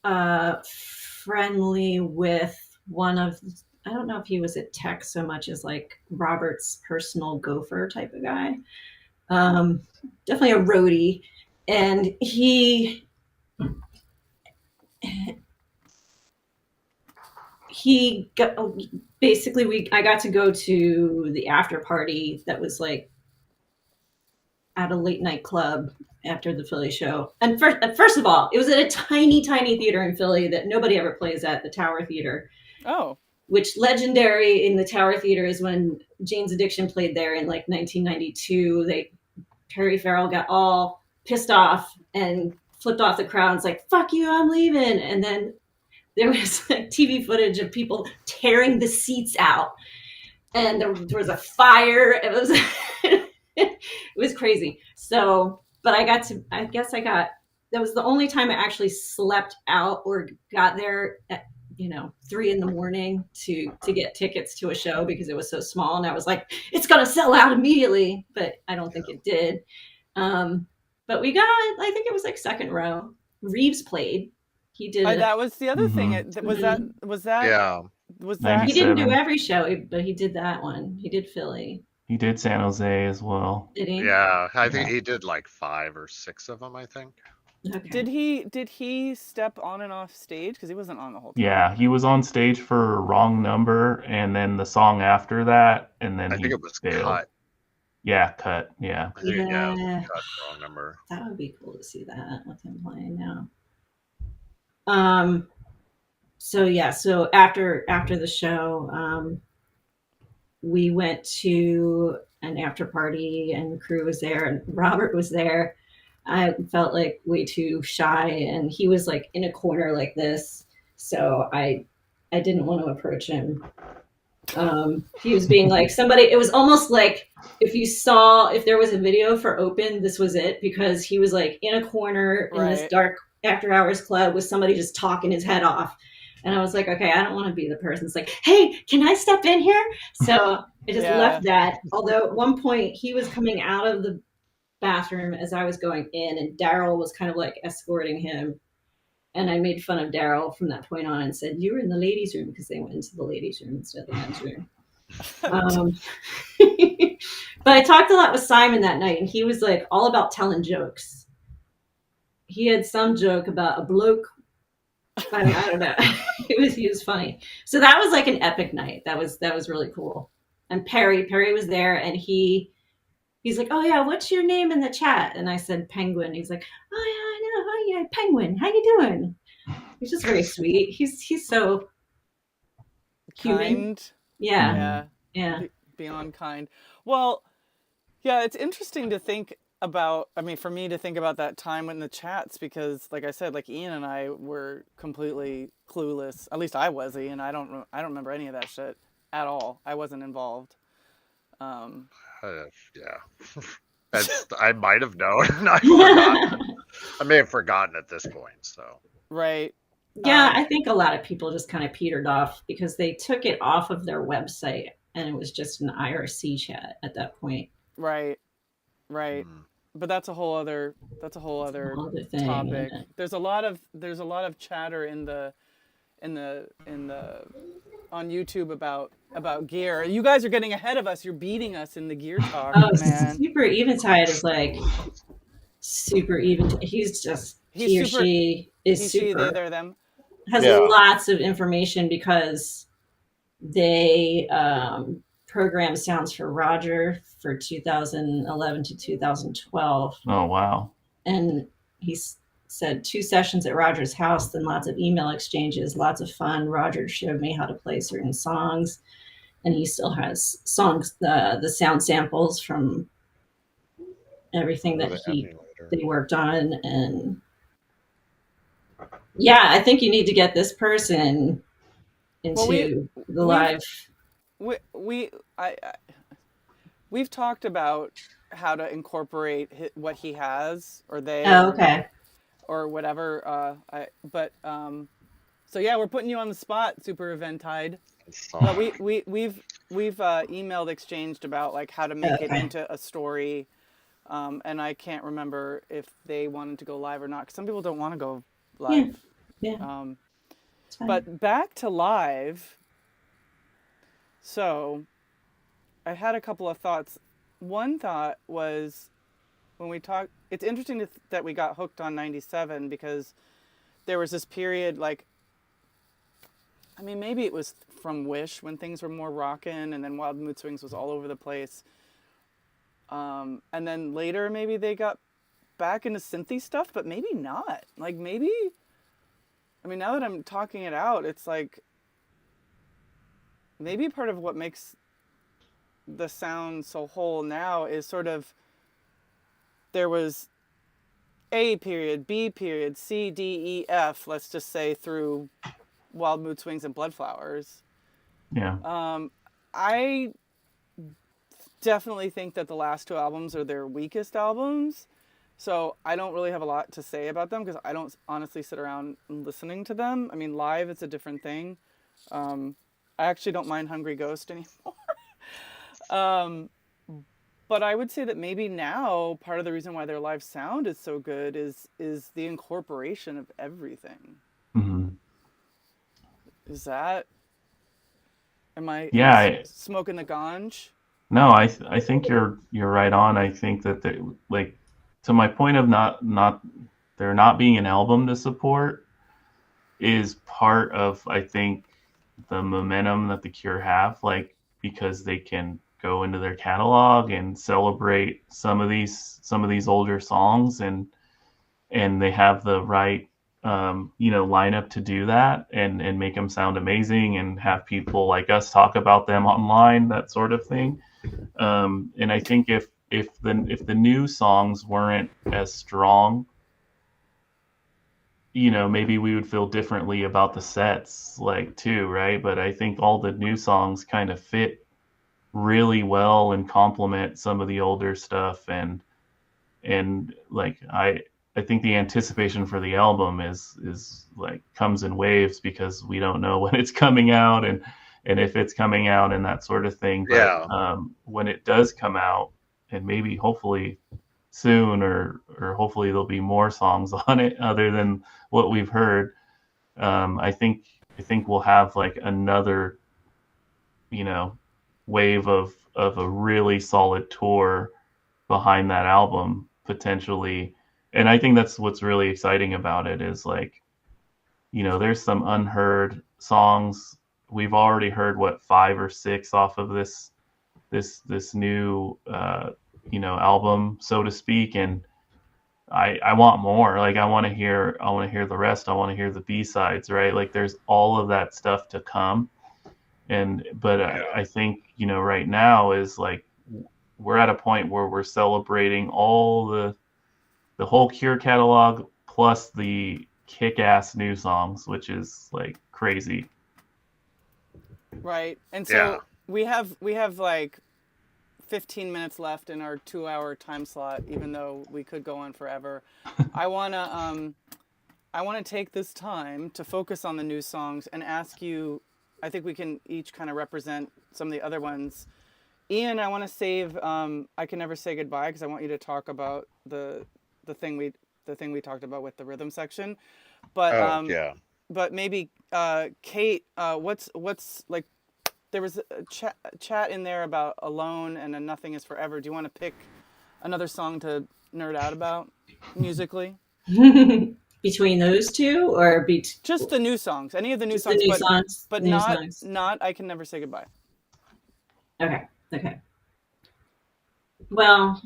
friendly with one of, I don't know if he was a tech so much as like Robert's personal gopher type of guy. Definitely a roadie. And he got, basically I got to go to the after party that was like at a late night club after the Philly show. And first of all, it was at a tiny theater in Philly that nobody ever plays at, the Tower Theater. Oh. Which legendary in the Tower Theater is when Jane's Addiction played there in like 1992. Perry Farrell got all pissed off and flipped off the crowd and was like, fuck you, I'm leaving. And then there was like TV footage of people tearing the seats out. And there was a fire. It was it was crazy. So, but that was the only time I actually slept out or got there at 3 a.m. to get tickets to a show because it was so small. And I was like, it's going to sell out immediately, but I don't think it did. But we got, I think it was like second row. Reeves played. He did. That was the other thing. Was that? Yeah. Was that? He didn't do every show, but he did that one. He did Philly. He did San Jose as well. Did he? Yeah, I think he did like 5 or 6 of them, I think. Okay. Did he step on and off stage? Because he wasn't on the whole time. Yeah, he was on stage for Wrong Number, and then the song after that, and then I think it was failed. Cut. Yeah, Cut. Yeah. I think, yeah, it was Cut, Wrong Number. That would be cool to see that with him playing now. So after the show, we went to an after party and the crew was there and Robert was there. I felt like way too shy and he was like in a corner like this. So I didn't want to approach him. He was being like it was almost like if there was a video for Open, this was it, because he was like in a corner in this dark after hours club with somebody just talking his head off. And I was like, okay, I don't want to be the person that's like, hey, can I step in here? So I just left that. Although at one point he was coming out of the bathroom as I was going in and Daryl was kind of like escorting him. And I made fun of Daryl from that point on and said, you were in the ladies' room, because they went into the ladies' room instead of the men's room. But I talked a lot with Simon that night and he was like all about telling jokes. He had some joke about a bloke. I don't know. He was funny. So that was like an epic night. That was really cool. And Perry was there and he's like, oh yeah, what's your name in the chat? And I said Penguin. He's like, oh yeah, I know. Oh yeah, Penguin. How you doing? He's just very sweet. He's so human. Kind. Yeah, Yeah. yeah. Beyond kind. Well, yeah, it's interesting to think about. I mean, for me to think about that time in the chats because, like I said, like Ian and I were completely clueless. At least I was, Ian. I don't remember any of that shit at all. I wasn't involved. Um, Yeah. I might have known. I forgot. I may have forgotten at this point. So right. Yeah, I think a lot of people just kind of petered off because they took it off of their website and it was just an IRC chat at that point. Right. Right. But that's a whole other Other thing. topic. Yeah. There's a lot of chatter in the on YouTube about gear. You guys are getting ahead of us. You're beating us in the gear talk, Oh, man. Super Eventide is like super even. He's just he or she is super. They, them. Has lots of information because they program sounds for Roger for 2011 to 2012. Oh, wow. And he said 2 sessions at Roger's house, then lots of email exchanges, lots of fun. Roger showed me how to play certain songs, and he still has songs, the sound samples from everything that they worked on. And yeah, I think you need to get this person into the live. We've talked about how to incorporate what he has or they. Oh, okay. Or whatever. So yeah, we're putting you on the spot, Super Eventide. But we've emailed exchanged about like how to make it into a story, and I can't remember if they wanted to go live or not. Because some people don't want to go live. Yeah. But back to live. So, I had a couple of thoughts. One thought was when we talk, it's interesting that we got hooked on 97 because there was this period like, I mean, maybe it was from Wish when things were more rockin', and then Wild Mood Swings was all over the place. And then later maybe they got back into synthy stuff, but maybe not. Like maybe, I mean, now that I'm talking it out, it's like maybe part of what makes the sound so whole now is sort of there was A period, B period, C, D, E, F, let's just say through Wild Mood Swings and Bloodflowers. Yeah. I definitely think that the last 2 albums are their weakest albums. So I don't really have a lot to say about them because I don't honestly sit around listening to them. I mean, live, it's a different thing. I actually don't mind Hungry Ghost anymore. But I would say that maybe now part of the reason why their live sound is so good is the incorporation of everything. Mm-hmm. Is that? Am I smoking the ganj? No, I think you're right on. I think that they, like, to my point of there not being an album to support is part of, I think, the momentum that the Cure have, like, because they can go into their catalog and celebrate some of these older songs, and they have the right lineup to do that and make them sound amazing and have people like us talk about them online, that sort of thing. And I think if the new songs weren't as strong, maybe we would feel differently about the sets, like, too, right? But I think all the new songs kind of fit really well and complement some of the older stuff, and like I think the anticipation for the album is like comes in waves because we don't know when it's coming out and if it's coming out and that sort of thing. But when it does come out, and maybe hopefully soon, or hopefully there'll be more songs on it other than what we've heard, I think we'll have like another wave of a really solid tour behind that album potentially. And I think that's what's really exciting about it is, like, there's some unheard songs. We've already heard 5 or 6 off of this new album, so to speak, and I want more. Like I want to hear the rest. I want to hear the B-sides, right? Like there's all of that stuff to come. But I think, right now is like we're at a point where we're celebrating all the whole Cure catalog plus the kick-ass new songs, which is like crazy. Right. And Yeah. so we have like 15 minutes left in our 2-hour time slot, even though we could go on forever. I wanna take this time to focus on the new songs and ask you. I think we can each kind of represent some of the other ones. Ian, I want to save. I Can Never Say Goodbye because I want you to talk about the thing we talked about with the rhythm section. But Oh, yeah. but maybe Kate, what's like? There was a chat in there about Alone and then Nothing Is Forever. Do you want to pick another song to nerd out about musically? Between those two, or Just the new songs, any of the new just the songs, new songs? but The new not songs. I Can Never Say Goodbye. Okay. Okay. Well,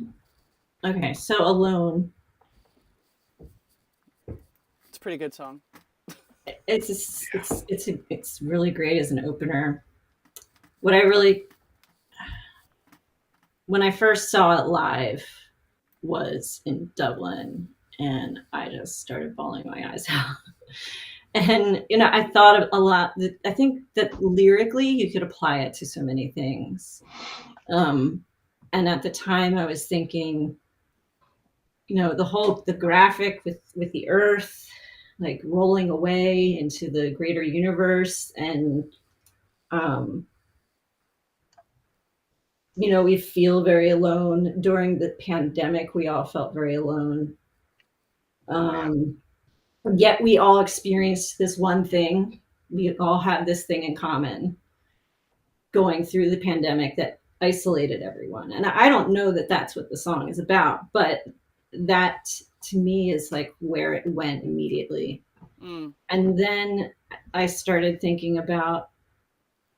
okay. So Alone, It's a pretty good song. it's really great as an opener. What I really, when I first saw it live, was in Dublin, and I just started bawling my eyes out. And I thought of a lot. I think that lyrically, you could apply it to so many things. And at the time, I was thinking, the graphic with the Earth, like rolling away into the greater universe, and we feel very alone during the pandemic. We all felt very alone. Yet we all experienced this one thing. We all had this thing in common going through the pandemic that isolated everyone. And I don't know that that's what the song is about, but that to me is like where it went immediately. And then I started thinking about,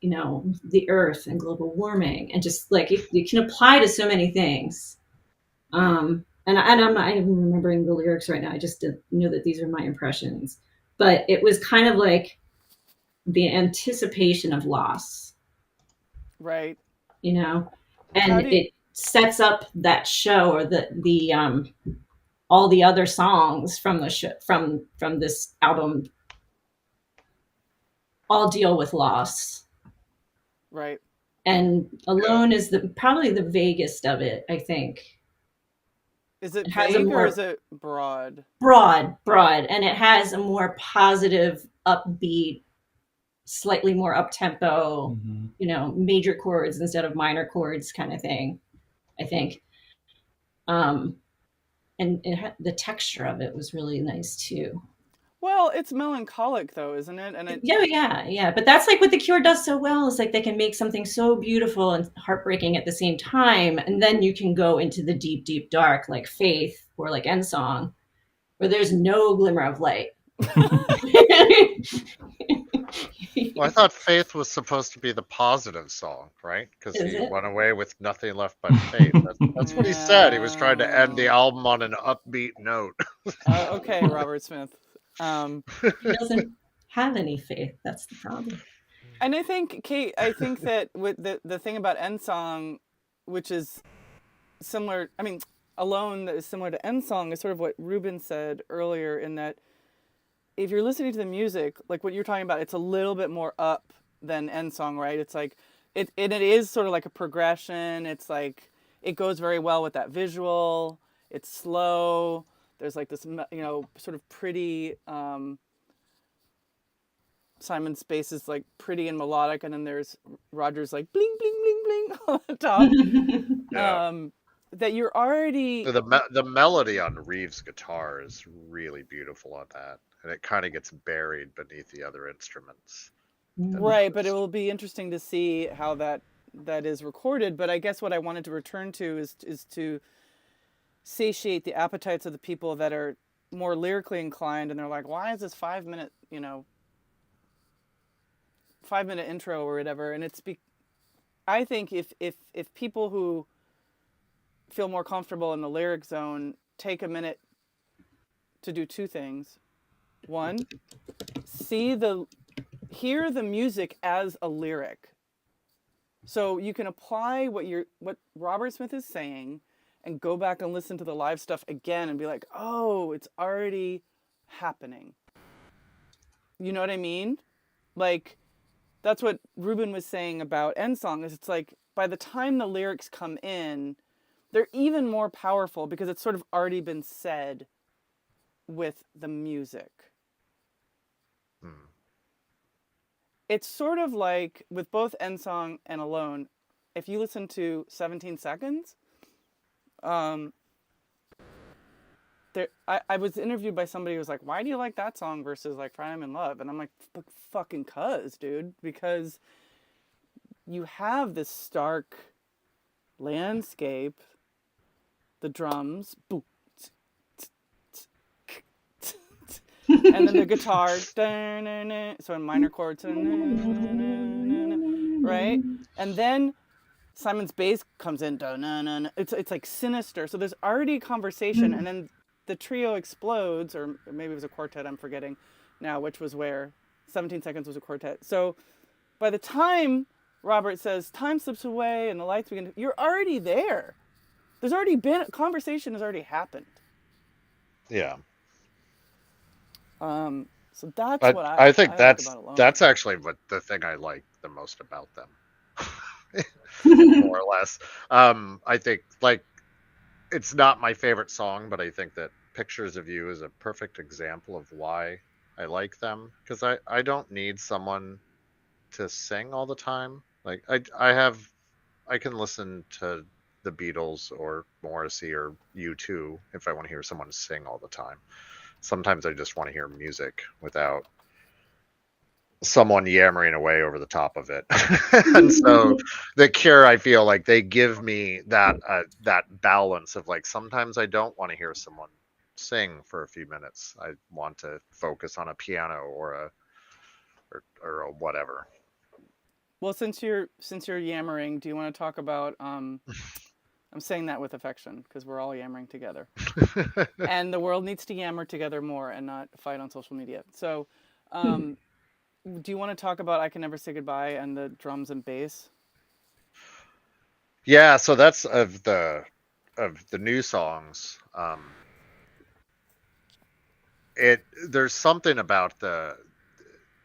the Earth and global warming, and just like it can apply to so many things. And I'm not even remembering the lyrics right now. I just didn't know that these are my impressions. But it was kind of like the anticipation of loss, Right. and it sets up that show, or the all the other songs from the show, from this album, all deal with loss. Right. And Alone is probably the vaguest of it, I think. Is it vague or is it broad? Broad, and it has a more positive, upbeat, slightly more up-tempo, major chords instead of minor chords kind of thing, I think. And the texture of it was really nice too. Well, it's melancholic though, isn't it? And Yeah. But that's like what The Cure does so well, is like they can make something so beautiful and heartbreaking at the same time, and then you can go into the deep, deep dark, like Faith or like End Song, where there's no glimmer of light. Well, I thought Faith was supposed to be the positive song, right? Because he went away with nothing left but faith. That's what he said. He was trying to end the album on an upbeat note. Okay, Robert Smith. He doesn't have any faith. That's the problem. And I think, Kate, that with the thing about End Song, which is similar, I mean, Alone, that is similar to End Song, is sort of what Ruben said earlier, in that if you're listening to the music, like what you're talking about, it's a little bit more up than End Song, right? It's like, it is sort of like a progression. It's like, it goes very well with that visual. It's slow. There's like this, sort of pretty, Simon Space is like pretty and melodic, and then there's Roger's like bling, bling, bling, bling on the top. Yeah. That you're already... The melody on Reeves' guitar is really beautiful on that, and it kind of gets buried beneath the other instruments. Right, but it will be interesting to see how that is recorded. But I guess what I wanted to return to is to satiate the appetites of the people that are more lyrically inclined, and they're like, why is this 5-minute, 5-minute intro or whatever? And I think if people who feel more comfortable in the lyric zone take a minute to do two things. One, hear the music as a lyric. So you can apply what Robert Smith is saying and go back and listen to the live stuff again and be like, oh, it's already happening. You know what I mean? Like, that's what Ruben was saying about End Song, is it's like, by the time the lyrics come in, they're even more powerful because it's sort of already been said with the music. It's sort of like with both End Song and Alone, if you listen to 17 Seconds, I was interviewed by somebody who was like, why do you like that song versus like Friday I'm in Love? And I'm like, fucking cuz, dude, because you have this stark landscape, the drums, boom, and then the guitar, so in minor chords, right? And then Simon's bass comes in, it's like sinister. So there's already a conversation, and then the trio explodes, or maybe it was a quartet, I'm forgetting now which was where. 17 Seconds was a quartet. So by the time Robert says, time slips away and the lights begin, you're already there. There's already been, conversation has already happened. Yeah. So that's But what I think like that's about Alone. that's actually what the thing I like the most about them. More or less. I think, like, it's not my favorite song, but I think that Pictures of You is a perfect example of why I like them, because I don't need someone to sing all the time. Like, I can listen to the Beatles or Morrissey or U2 if I want to hear someone sing all the time. Sometimes I just want to hear music without someone yammering away over the top of it. And so the Cure, I feel like they give me that balance of, like, sometimes I don't want to hear someone sing for a few minutes. I want to focus on a piano or a whatever. Well, since you're yammering, do you want to talk about I'm saying that with affection because we're all yammering together. And the world needs to yammer together more and not fight on social media. So, do you want to talk about I Can Never Say Goodbye and the drums and bass? Yeah, so that's of the new songs. There's something about the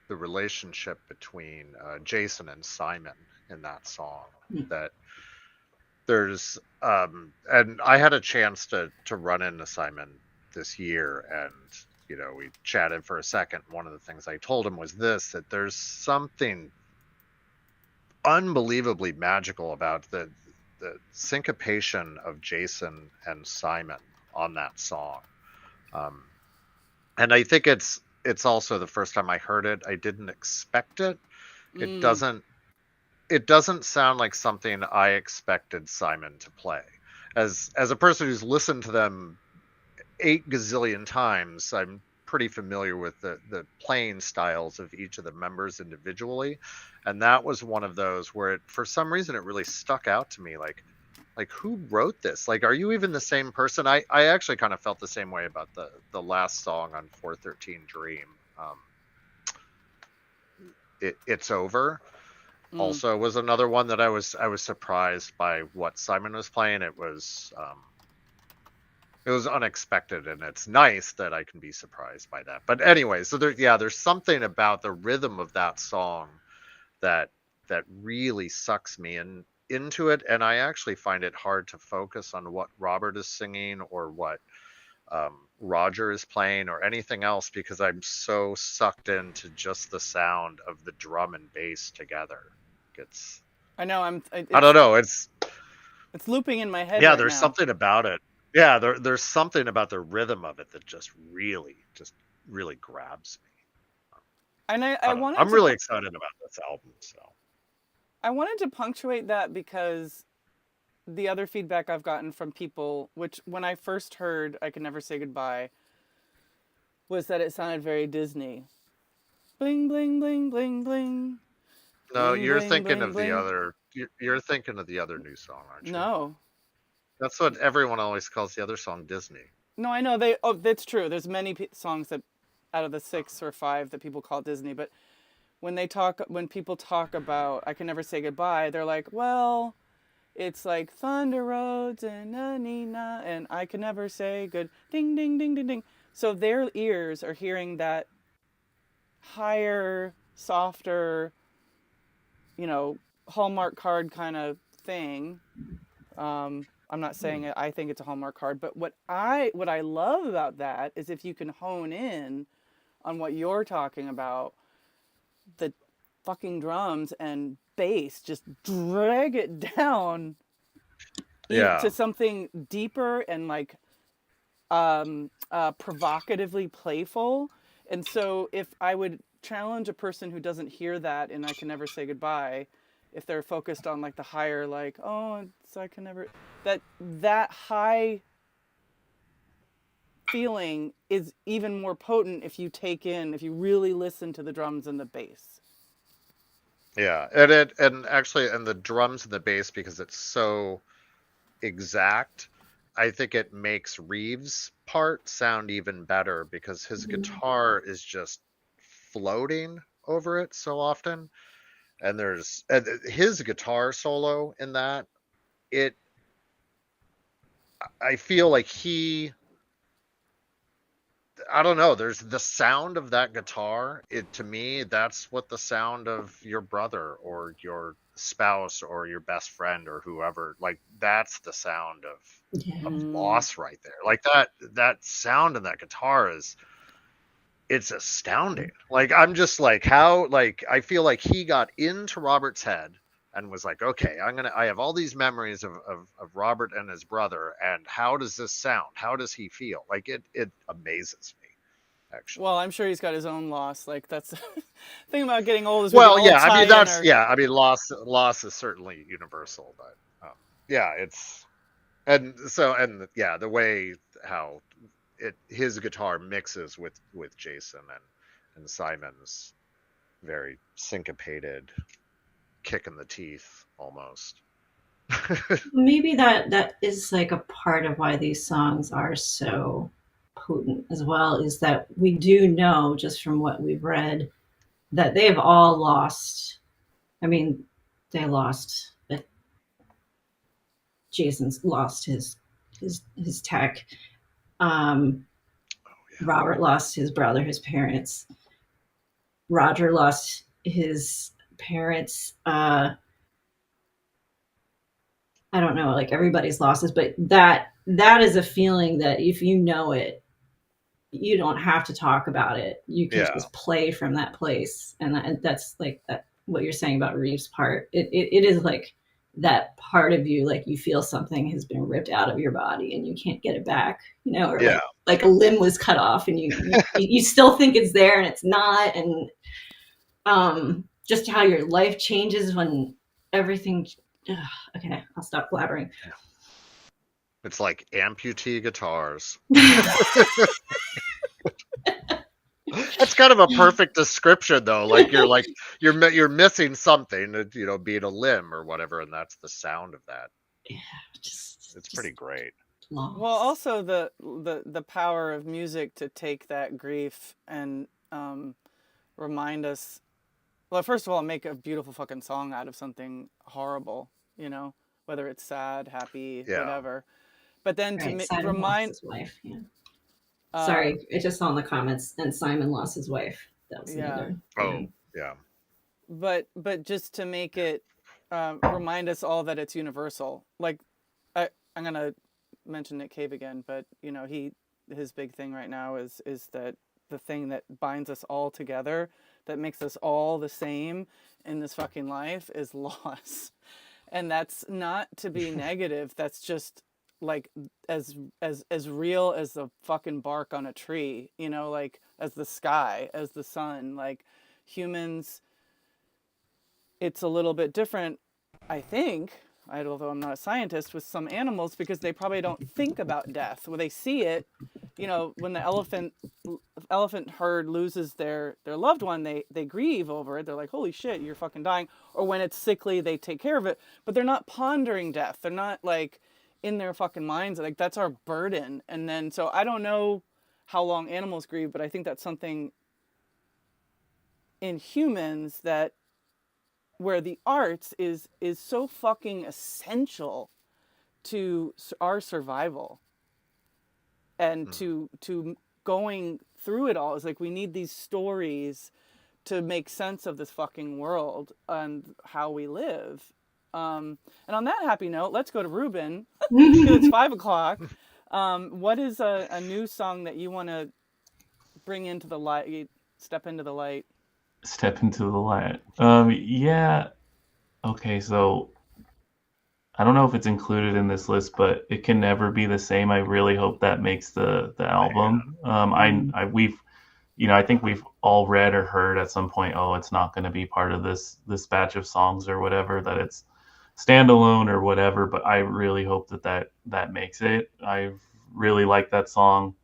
relationship between Jason and Simon in that song that there's and I had a chance to run into Simon this year, and we chatted for a second. One of the things I told him was that there's something unbelievably magical about the syncopation of Jason and Simon on that song. And I think it's also the first time I heard it, I didn't expect it. It doesn't sound like something I expected Simon to play. As a person who's listened to them 8 gazillion times, I'm pretty familiar with the playing styles of each of the members individually, and that was one of those where for some reason it really stuck out to me, like who wrote this? Like, are you even the same person? I actually kind of felt the same way about the last song on 413 Dream. It's Over also was another one that I was surprised by what Simon was playing. It was unexpected, and it's nice that I can be surprised by that. But anyway, so there's something about the rhythm of that song that really sucks me into it, and I actually find it hard to focus on what Robert is singing or what Roger is playing or anything else, because I'm so sucked into just the sound of the drum and bass together. I know I don't know. It's looping in my head. Yeah, right there's now. something about it. Yeah, there's something about the rhythm of it that just really grabs me. And I'm really excited about this album. So I wanted to punctuate that because the other feedback I've gotten from people, which when I first heard I Can Never Say Goodbye, was that it sounded very Disney. Bling, bling, bling, bling, bling. no, Bling, you're bling, thinking bling, of bling. the other. You're thinking of the other new song, aren't you? No. That's what everyone always calls the other song, Disney. No, I know they. Oh, that's true. There's many songs that, out of the 6 or 5 that people call Disney, but when people talk about I Can Never Say Goodbye, they're like, well, it's like Thunder Roads and na na and I Can Never Say Good ding ding ding ding ding. So their ears are hearing that higher, softer, Hallmark card kind of thing. I'm not saying it, I think it's a Hallmark card, but what I love about that is if you can hone in on what you're talking about, the fucking drums and bass just drag it down Yeah. to something deeper and like provocatively playful. And so if I would challenge a person who doesn't hear that in I Can Never Say Goodbye, if they're focused on like the higher, like, oh, it's I can never, that high feeling is even more potent if you really listen to the drums and the bass. Yeah, and the drums and the bass, because it's so exact, I think it makes Reeves' part sound even better because his guitar is just floating over it so often. And his guitar solo in that, I feel like I don't know, there's the sound of that guitar. To me, that's what the sound of your brother or your spouse or your best friend or whoever, like that's the sound of loss right there. Like that sound in that guitar it's astounding. Like I'm just like how, like I feel like he got into Robert's head and was like, okay, I have all these memories of Robert and his brother, and how does this sound? How does he feel? Like it amazes me, actually. Well, I'm sure he's got his own loss. Like that's the thing about getting old is we Well, can all yeah, I tie mean in that's our, yeah, I mean loss is certainly universal, but yeah, the way how his guitar mixes with Jason and Simon's very syncopated kick in the teeth almost. Maybe that is like a part of why these songs are so potent as well, is that we do know just from what we've read that they've all lost. I mean, they lost. Jason's lost his tech. Robert lost his brother, his parents. Roger lost his parents. I don't know, like everybody's losses, but that is a feeling that if you know it, you don't have to talk about it. You can just play from that place, and that's like that. What you're saying about Reeves' part, it is like that part of you, like you feel something has been ripped out of your body and you can't get it back, or like a limb was cut off and you still think it's there and it's not, and just how your life changes when everything. Okay, I'll stop blabbering. It's like amputee guitars. That's kind of a perfect description, though. Like you're missing something, being a limb or whatever, and that's the sound of that. Yeah, it's pretty great. Lost. Well, also the power of music to take that grief and remind us. Well, first of all, make a beautiful fucking song out of something horrible, whether it's sad, happy, whatever. But then to remind his wife. Yeah. Sorry, I just saw in the comments, and Simon lost his wife. That was another. Oh, yeah. But just to make it remind us all that it's universal. Like I'm gonna mention Nick Cave again, but his big thing right now is that the thing that binds us all together, that makes us all the same in this fucking life, is loss. And that's not to be negative. That's just like as real as the fucking bark on a tree, like as the sky, as the sun. Like humans, it's a little bit different, I think, although I'm not a scientist, with some animals, because they probably don't think about death. When they see it, when the elephant herd loses their loved one, they grieve over it. They're like, holy shit, you're fucking dying. Or when it's sickly, they take care of it. But they're not pondering death. They're not like in their fucking minds. Like that's our burden. And then so I don't know how long animals grieve, but I think that's something in humans that where the arts is so fucking essential to our survival and to going through it all. Is like we need these stories to make sense of this fucking world and how we live. And on that happy note, let's go to Ruben because it's 5:00. What is a new song that you want to bring into the light? Step into the light. Step into the light. Yeah. Okay, so I don't know if it's included in this list, but It Can Never Be the Same. I really hope that makes the album. I think we've all read or heard at some point, oh, it's not going to be part of this batch of songs or whatever, that it's standalone or whatever. But I really hope that makes it. I really like that song.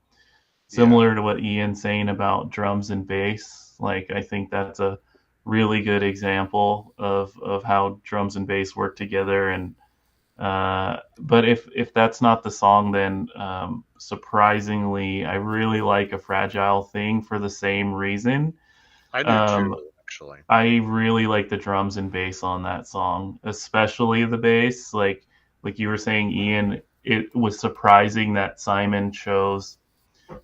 Similar to what Ian's saying about drums and bass, like I think that's a really good example of how drums and bass work together. And but if that's not the song, then surprisingly, I really like A Fragile Thing for the same reason. I do too, actually. I really like the drums and bass on that song, especially the bass. Like you were saying, Ian, it was surprising that Simon chose,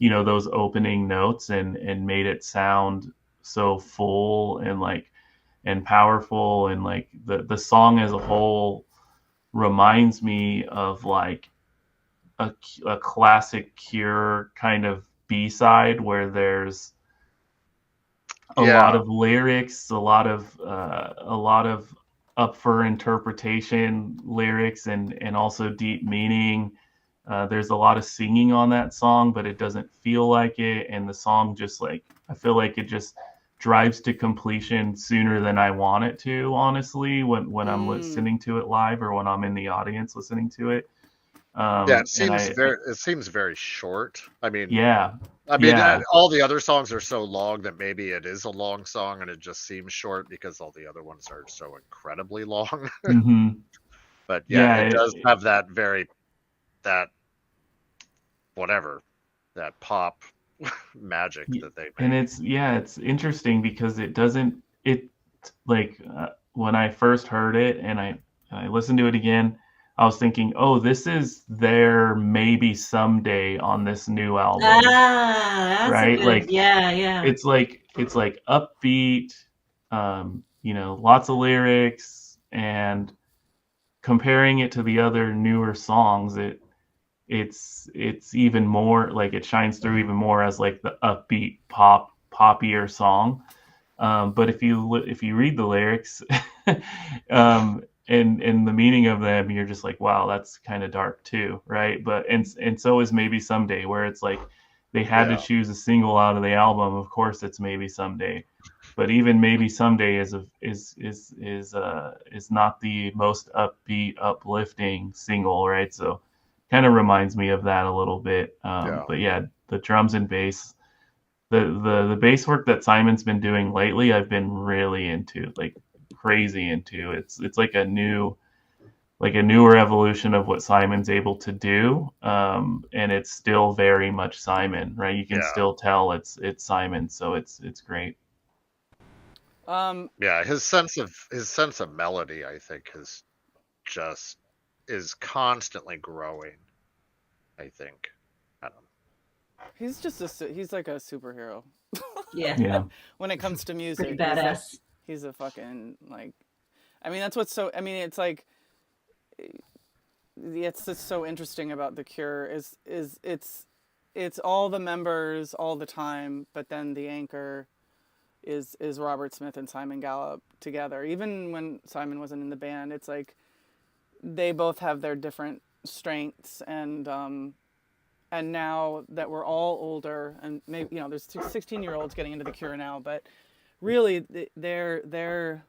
those opening notes and made it sound so full and powerful, and like the song as a whole reminds me of like a classic Cure kind of B-side where there's a lot of lyrics, a lot of up for interpretation lyrics, and also deep meaning. There's a lot of singing on that song, but it doesn't feel like it. And the song just I feel like it just drives to completion sooner than I want it to, honestly, when I'm listening to it live or when I'm in the audience listening to it. It seems very short. I mean, all the other songs are so long that maybe it is a long song and it just seems short because all the other ones are so incredibly long. Mm-hmm. But it does have that pop magic that they make. And it's interesting because when I first heard it and I listened to it again, I was thinking, oh, this is their maybe someday on this new album. That's right? Yeah. It's like upbeat, lots of lyrics, and comparing it to the other newer songs, it's even more like it shines through even more as like the upbeat poppier song. But if you read the lyrics and the meaning of them, you're just like, wow, that's kind of dark too, right? But and so is Maybe Someday, where it's like they had to choose a single out of the album. Of course, it's Maybe Someday, but even Maybe Someday is not the most upbeat, uplifting single, right? So kind of reminds me of that a little bit. But yeah, the drums and bass, the bass work that Simon's been doing lately, I've been really into, like crazy into. It's like a newer evolution of what Simon's able to do, and it's still very much Simon, right? You can still tell it's Simon, so it's great. His sense of melody, I think, is constantly growing. I think. I don't know. He's like a superhero. Yeah. When it comes to music, pretty badass. He's a fucking that's what's so. It's like, it's just so interesting about The Cure is it's all the members all the time, but then the anchor is Robert Smith and Simon Gallup together. Even when Simon wasn't in the band, it's like they both have their different strengths, and now that we're all older, and maybe there's 16-year-olds getting into The Cure now, but really their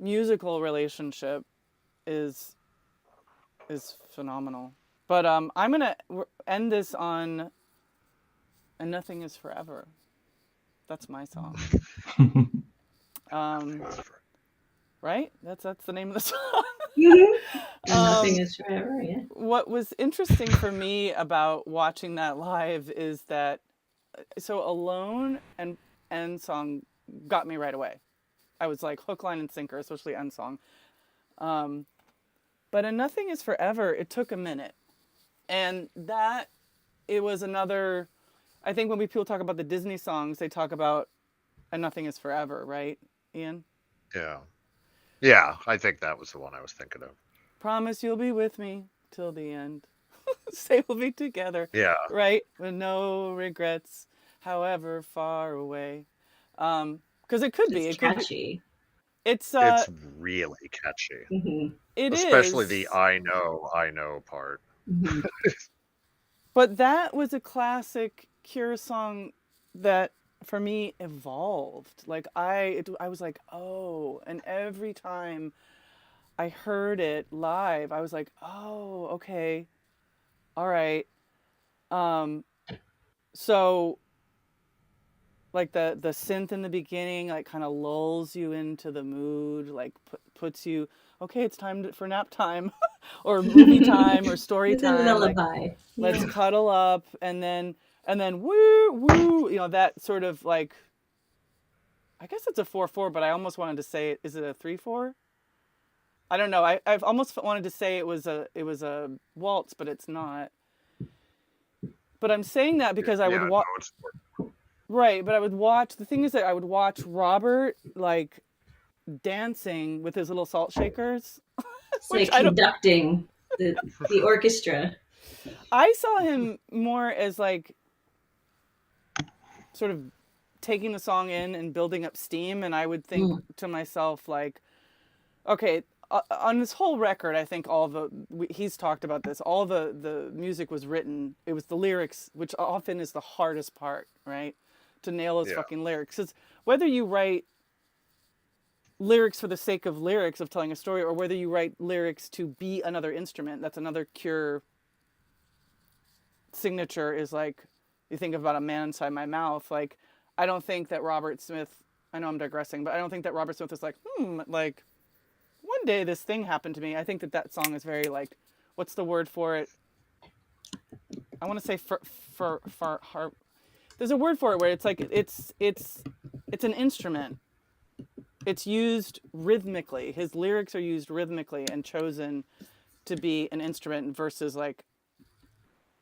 musical relationship is phenomenal. But I'm gonna end this on "And Nothing Is Forever." That's my song. Right? That's the name of the song. And Um, nothing is forever. Yeah. what was interesting for me about watching that live is that so Alone and End Song got me right away. I was like hook, line, and sinker, especially End Song. But in Nothing Is Forever, it took a minute. And that, it was another, I think when people talk about the Disney songs, they talk about And Nothing Is Forever, right, Ian? Yeah. Yeah, I think that was the one I was thinking of. Promise you'll be with me till the end. Say we'll be together, Yeah. right? With no regrets, however far away. Because it could be. It's It could be. catchy. It's It's really catchy. Hmm. it Especially the is. I know part. Hmm. But that was a classic Cure song that for me evolved. Like I was like, oh, and every time I heard it live, I was like, oh, okay, all right. Um, so like the synth in the beginning, like kind of lulls you into the mood, like puts you, okay, it's for nap time, or movie time, or story It's a time. Like lullaby. let's Yeah. cuddle up, and then woo woo, that sort of like, I guess it's a 4/4, but I almost wanted to say, is it a 3/4? I don't know. I've almost wanted to say it was a waltz, but it's not. But I'm saying that because I Yeah, would no, watch. it's Right, but I would watch. The thing is that I would watch Robert like dancing with his little salt shakers, It's which like conducting the orchestra. I saw him more as like sort of taking the song in and building up steam, and I would think Mm. to myself like, okay, on this whole record, I think he's talked about this. All the music was written. It was the lyrics, which often is the hardest part, right? To nail those yeah. fucking lyrics. Because whether you write lyrics for the sake of lyrics of telling a story, or whether you write lyrics to be another instrument, that's another Cure signature. Is like, you think about A Man Inside My Mouth. Like, I don't think that Robert Smith. I know I'm digressing, but I don't think that Robert Smith was like, like, one day this thing happened to me. I think that song is very like, what's the word for it? I want to say for there's a word for it where it's like it's an instrument. It's used rhythmically. His lyrics are used rhythmically and chosen to be an instrument versus like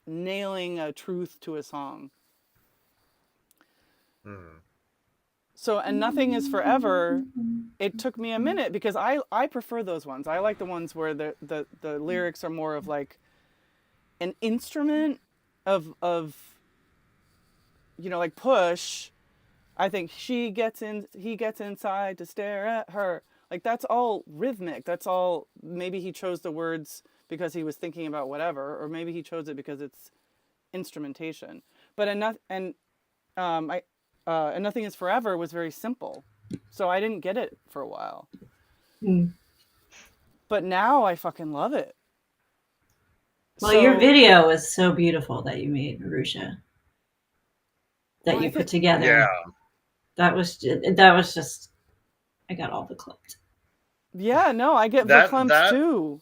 nailing a truth to a song. Mm. So, and Nothing Is Forever, it took me a minute because I prefer those ones. I like the ones where the lyrics are more of like an instrument of like Push. I think he gets inside to stare at her. Like that's all rhythmic. That's all, maybe he chose the words because he was thinking about whatever, or maybe he chose it because it's instrumentation. But enough, and I and Nothing Is Forever was very simple, so I didn't get it for a while. Mm. But now I fucking love it. Well, So, your video was so beautiful that you made, Marusha, that well, you put together. Yeah. That was just I got all the clips. yeah, no, I get That verklempt too.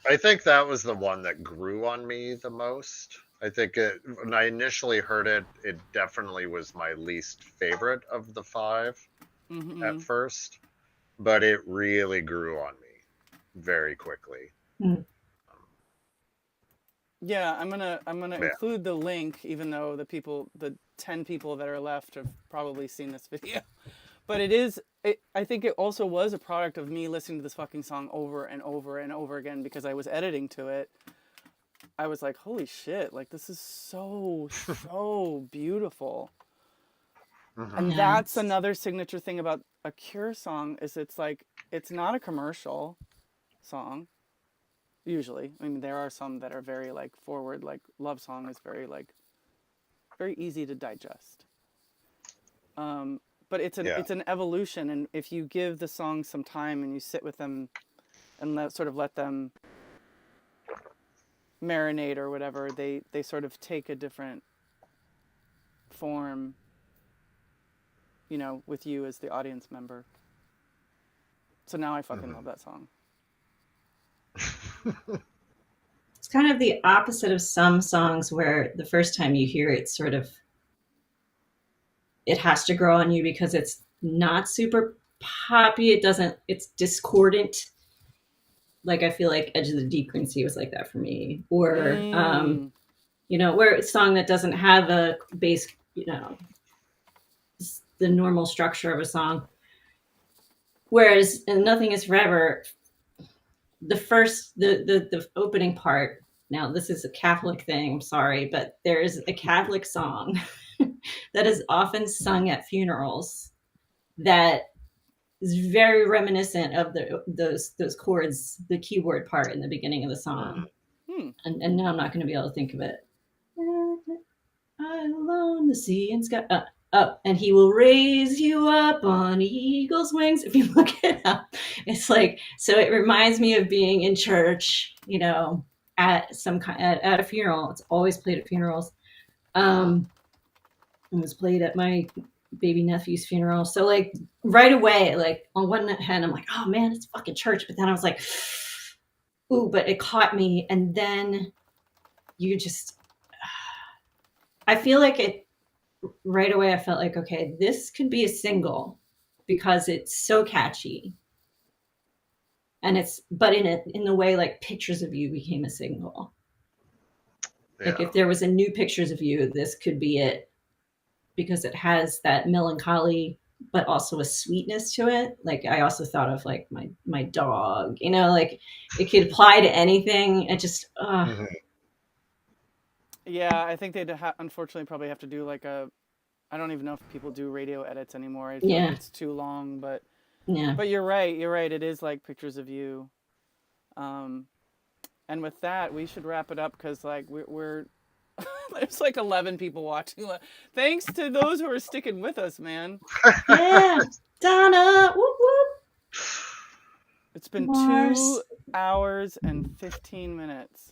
I think that was the one that grew on me the most. I think when I initially heard it, it definitely was my least favorite of the 5 at first, but it really grew on me very quickly. Mm. Yeah, I'm gonna Yeah. include the link, even though the 10 people that are left have probably seen this video. But I think it also was a product of me listening to this fucking song over and over and over again because I was editing to it. I was like, holy shit, like this is so beautiful. Mm-hmm. And Yeah. that's another signature thing about a Cure song, is it's like, it's not a commercial song. Usually. I mean, there are some that are very like forward, like Love Song is very easy to digest. But it's an evolution, and if you give the songs some time and you sit with them and let them marinate or whatever, they sort of take a different form, with you as the audience member. So now I fucking love that song. It's kind of the opposite of some songs where the first time you hear it, sort of, it has to grow on you because it's not super poppy. It's discordant. Like I feel like Edge of the Dequency was like that for me. Or, where a song that doesn't have a bass, the normal structure of a song. Whereas in Nothing Is Forever, the opening part, now this is a Catholic thing, I'm sorry, but there is a Catholic song that is often sung at funerals that is very reminiscent of those chords, the keyboard part in the beginning of the song. And now I'm not going to be able to think of it. I alone the sea and sky up, and he will raise you up on eagle's wings. If you look it up, it's like, so it reminds me of being in church, at some kind at a funeral. It's always played at funerals. It was played at my baby nephew's funeral. So like right away, like on one hand, I'm like, oh man, it's fucking church. But then I was like, ooh, but it caught me. And then you just, I feel like it right away. I felt like, okay, this could be a single because it's so catchy. And but in the way like Pictures of You became a single. Yeah. Like if there was a new Pictures of You, this could be it. Because it has that melancholy, but also a sweetness to it. Like I also thought of like my dog, like it could apply to anything. It just, Yeah, I think they'd unfortunately probably have to do like I don't even know if people do radio edits anymore. I feel like it's too long, but yeah. But you're right. It is like Pictures of You. And with that, we should wrap it up because like we're there's like 11 people watching. Thanks to those who are sticking with us, man. Yeah, Donna. Whoop, whoop. It's been 2 hours and 15 minutes.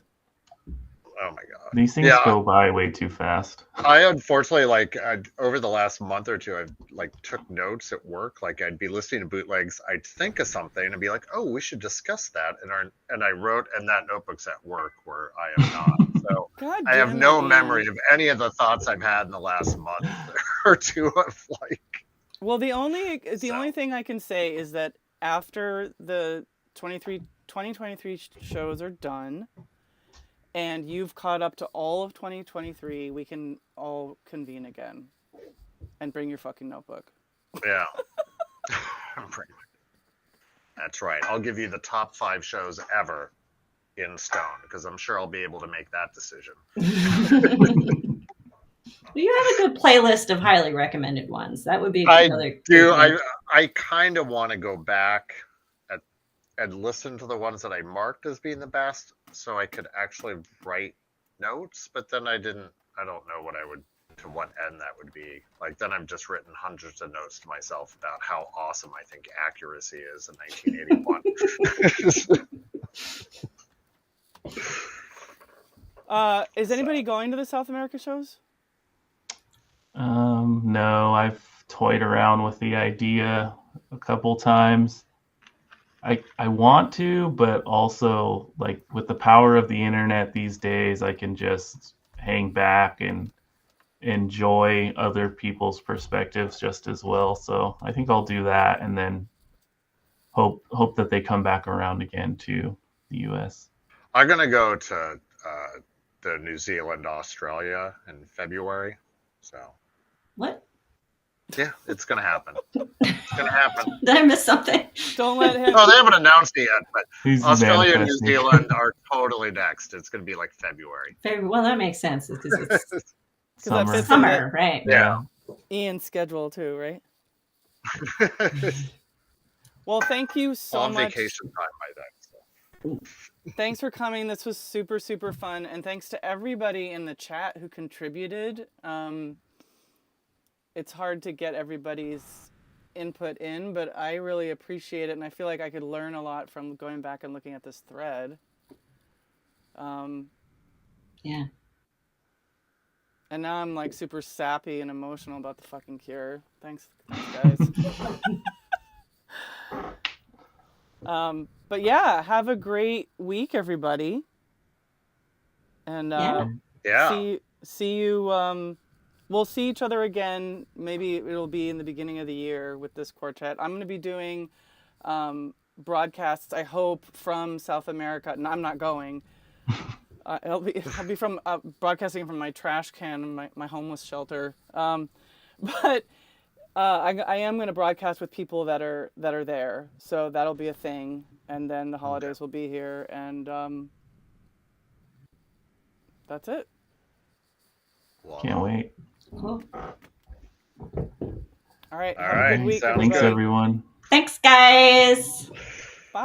Oh my god! These things go by way too fast. I unfortunately over the last month or two, I've took notes at work. Like I'd be listening to bootlegs, I'd think of something and be like, "Oh, we should discuss that." And I wrote, and that notebook's at work where I am not. So I have no memory of any of the thoughts I've had in the last month or two of like. Well, the only thing I can say is that after the 2023 shows are done, and you've caught up to all of 2023, we can all convene again. And bring your fucking notebook. Yeah. That's right. I'll give you the top 5 shows ever in stone, because I'm sure I'll be able to make that decision. You have a good playlist of highly recommended ones. That would be I do. I kind of want to go back and listen to the ones that I marked as being the best, so I could actually write notes. But then I don't know to what end that would be. Like then I've just written hundreds of notes to myself about how awesome I think accuracy is in 1981. Is anybody going to the South America shows? No, I've toyed around with the idea a couple times. I want to, but also like with the power of the internet these days, I can just hang back and enjoy other people's perspectives just as well. So I think I'll do that, and then hope that they come back around again to the US. I'm gonna go to the New Zealand, Australia in February. So what? Yeah, it's gonna happen. It's gonna happen. Did I miss something? Don't let him. Oh, they haven't announced it yet, but He's Australia and New Zealand are totally next. It's gonna be like February. Well, that makes sense because it's summer, right? Yeah. Ian's schedule too, right? Well, thank you so much. On vacation time by then. So. Thanks for coming. This was super, super fun, and thanks to everybody in the chat who contributed. It's hard to get everybody's input in, but I really appreciate it, and I feel like I could learn a lot from going back and looking at this thread. Yeah. And now I'm like super sappy and emotional about the fucking Cure. Thanks guys. But yeah, have a great week, everybody. And Yeah. see you. We'll see each other again. Maybe it'll be in the beginning of the year with this quartet. I'm going to be doing broadcasts, I hope, from South America. No, I'm not going. I'll be from broadcasting from my trash can, my homeless shelter. But I am going to broadcast with people that are there, so that'll be a thing. And then the holidays will be here, and that's it. Can't wait. Cool. All right. All Have a right, good week, sounds everybody. Thanks, everyone. Thanks, guys.